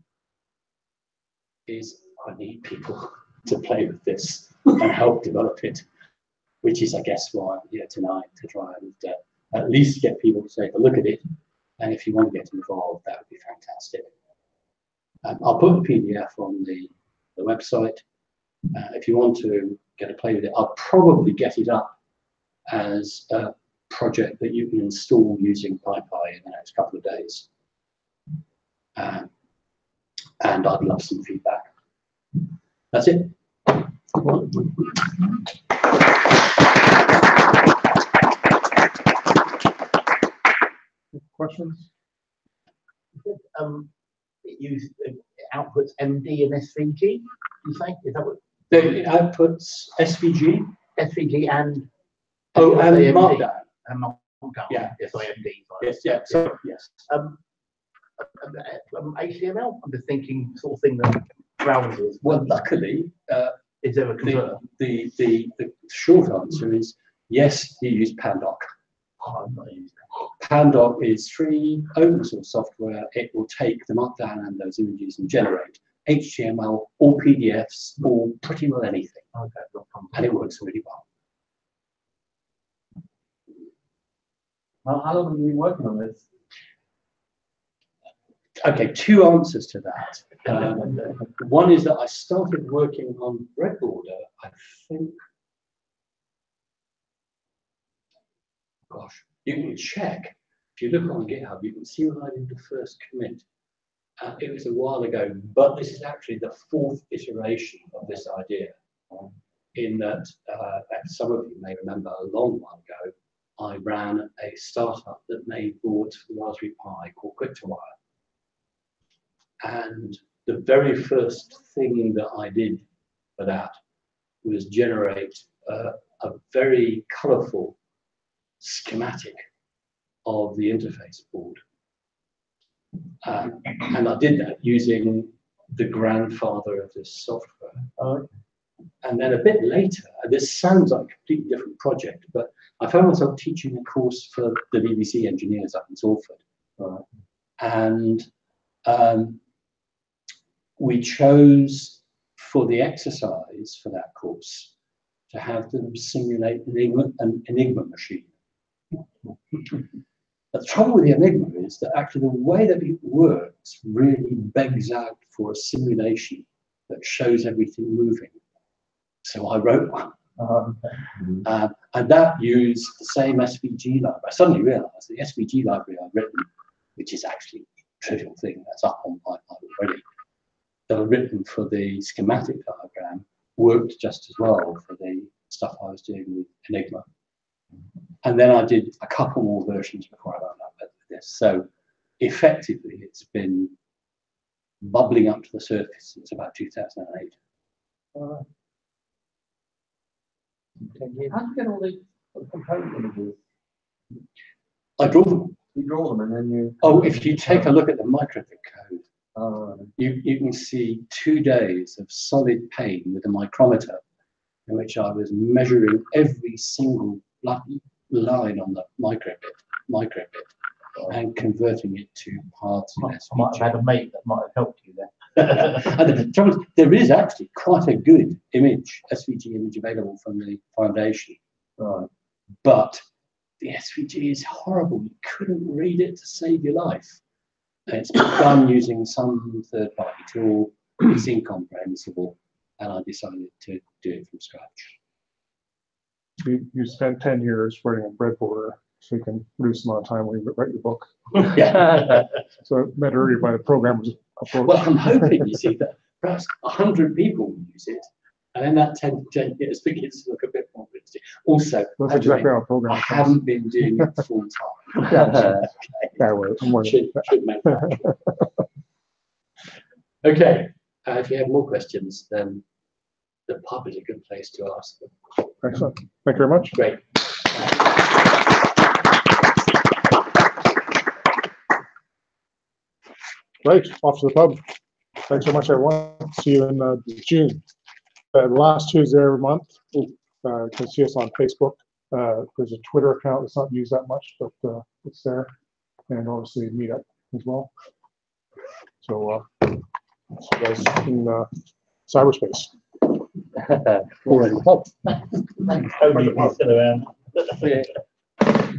is I need people to play with this and help develop it, which is, I guess, why I'm here tonight, to try and at least get people to take a look at it. And if you want to get involved, that would be fantastic. I'll put the PDF on the website. If you want to get a play with it, I'll probably get it up as a project that you can install using PyPy in the next couple of days. And I'd love some feedback. That's it. Questions? It uses outputs MD and SVG. You say is that what The outputs SVG. SVG and Oh, and MD. Markdown. And Markdown. Yeah. Yes, MD. Yes, yeah. So yes. HTML. I'm just thinking sort of thing that browsers. Well, luckily, Is there a converter? the short answer is yes. You use Pandoc. Oh, I'm not using Pandoc is free, open source software. It will take the Markdown and those images and generate HTML or PDFs or pretty well anything. Okay, And it works really well. Well, how long have you been working on this? Okay, two answers to that. One is that I started working on Breadboarder, I think, gosh, you can check. If you look on GitHub, you can see when I did the first commit. It was a while ago, but this is actually the fourth iteration of this idea. In that, as some of you may remember, a long while ago, I ran a startup that made boards for the Raspberry Pi called Quick2Wire. And the very first thing that I did for that was generate a very colorful schematic of the interface board. And I did that using the grandfather of this software. And then a bit later, and this sounds like a completely different project, but I found myself teaching a course for the BBC engineers up in Salford. And we chose for the exercise for that course to have them simulate an Enigma machine. The trouble with the Enigma is that actually the way that it works really begs out for a simulation that shows everything moving. So I wrote one. And that used the same SVG library. I suddenly realized the SVG library I've written, which is actually a trivial thing that's up on PyPy already, that I've written for the schematic diagram worked just as well for the stuff I was doing with Enigma. And then I did a couple more versions before I wound up with this. So effectively, it's been bubbling up to the surface since about 2008. How do you get all the component images? I draw them. You draw them and then you... Oh, if you take a look at the microbit code, you can see 2 days of solid pain with a micrometer in which I was measuring every single line on the microbit and converting it to parts of SVG. I might have had a mate that might have helped you there. And the trouble is, there is actually quite a good image, SVG image available from the foundation. But the SVG is horrible. You couldn't read it to save your life. And it's done using some third-party tool. It's incomprehensible, and I decided to do it from scratch. You spent 10 years writing a breadboarder, so you can reduce the amount of time when you write your book. Yeah. So met earlier by the programmer's approach. Well, I'm hoping, you see, that perhaps 100 people will use it, and then that 10 years begins to look a bit more realistic. Also, That's exactly how a program I haven't been doing it full time. Should make that. Okay, if you have more questions, then the pub is a good place to ask them. Excellent. Thank you very much. Great. Right, off to the pub. Thanks so much, everyone. See you in June. The last Tuesday every month. You can see us on Facebook. There's a Twitter account that's not used that much, but it's there. And obviously Meetup as well. So, see you guys in cyberspace. Already helped. Tony is still around.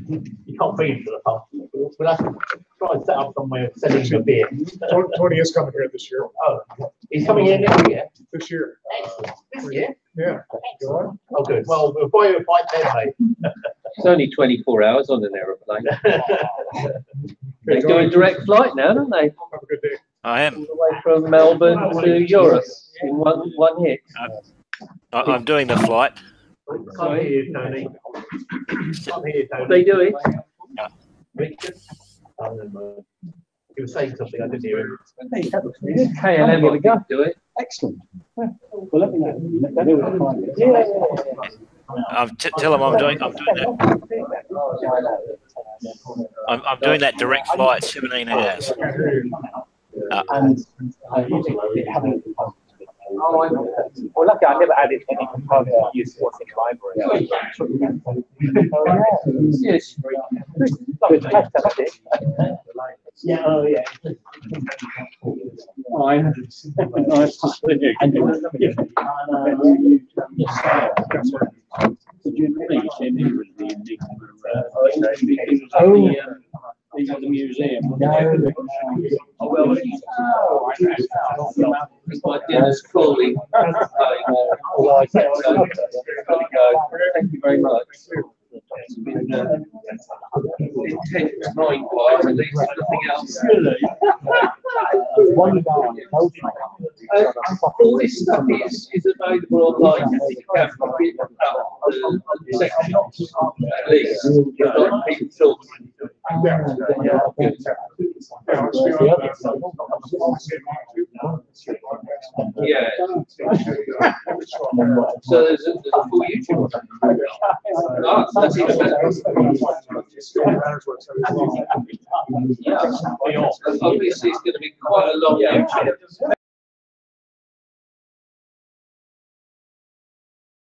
You can't feed him to the pub. We'll have to try and set up somewhere selling him a beer. Tony is coming here this year. Oh, he's coming in next year. This year. This year? Yeah. Oh, good. Well, we'll buy you a pint then, mate. It's only 24 hours on an aeroplane. They do a direct flight now, don't they? Have a good day. I am. All the way from Melbourne to Europe in one hit. I'm doing the flight. Can't hear you, Tony. Can't hear you, Tony. They do it. Richard? He was saying something, I didn't hear him. KLM will go do it. Excellent. Well, let me know. Tell them I'm doing that. I'm doing that direct flight, 17 hours. And it haven't. Well, lucky I never added any component use what's in the library. Yes. Good, fantastic. Yeah, oh yeah. Nice to see you. Did you please hear me with the the museum? No. Oh, well, my dinner's calling. Thank you very much. It's been intense mind-wise, at least nothing else. All this stuff is available online. You can find it up the section, at least. You've got people talking. Yeah. So there's a full YouTube. That's it. Yeah. Obviously, it's going to be quite a long YouTube.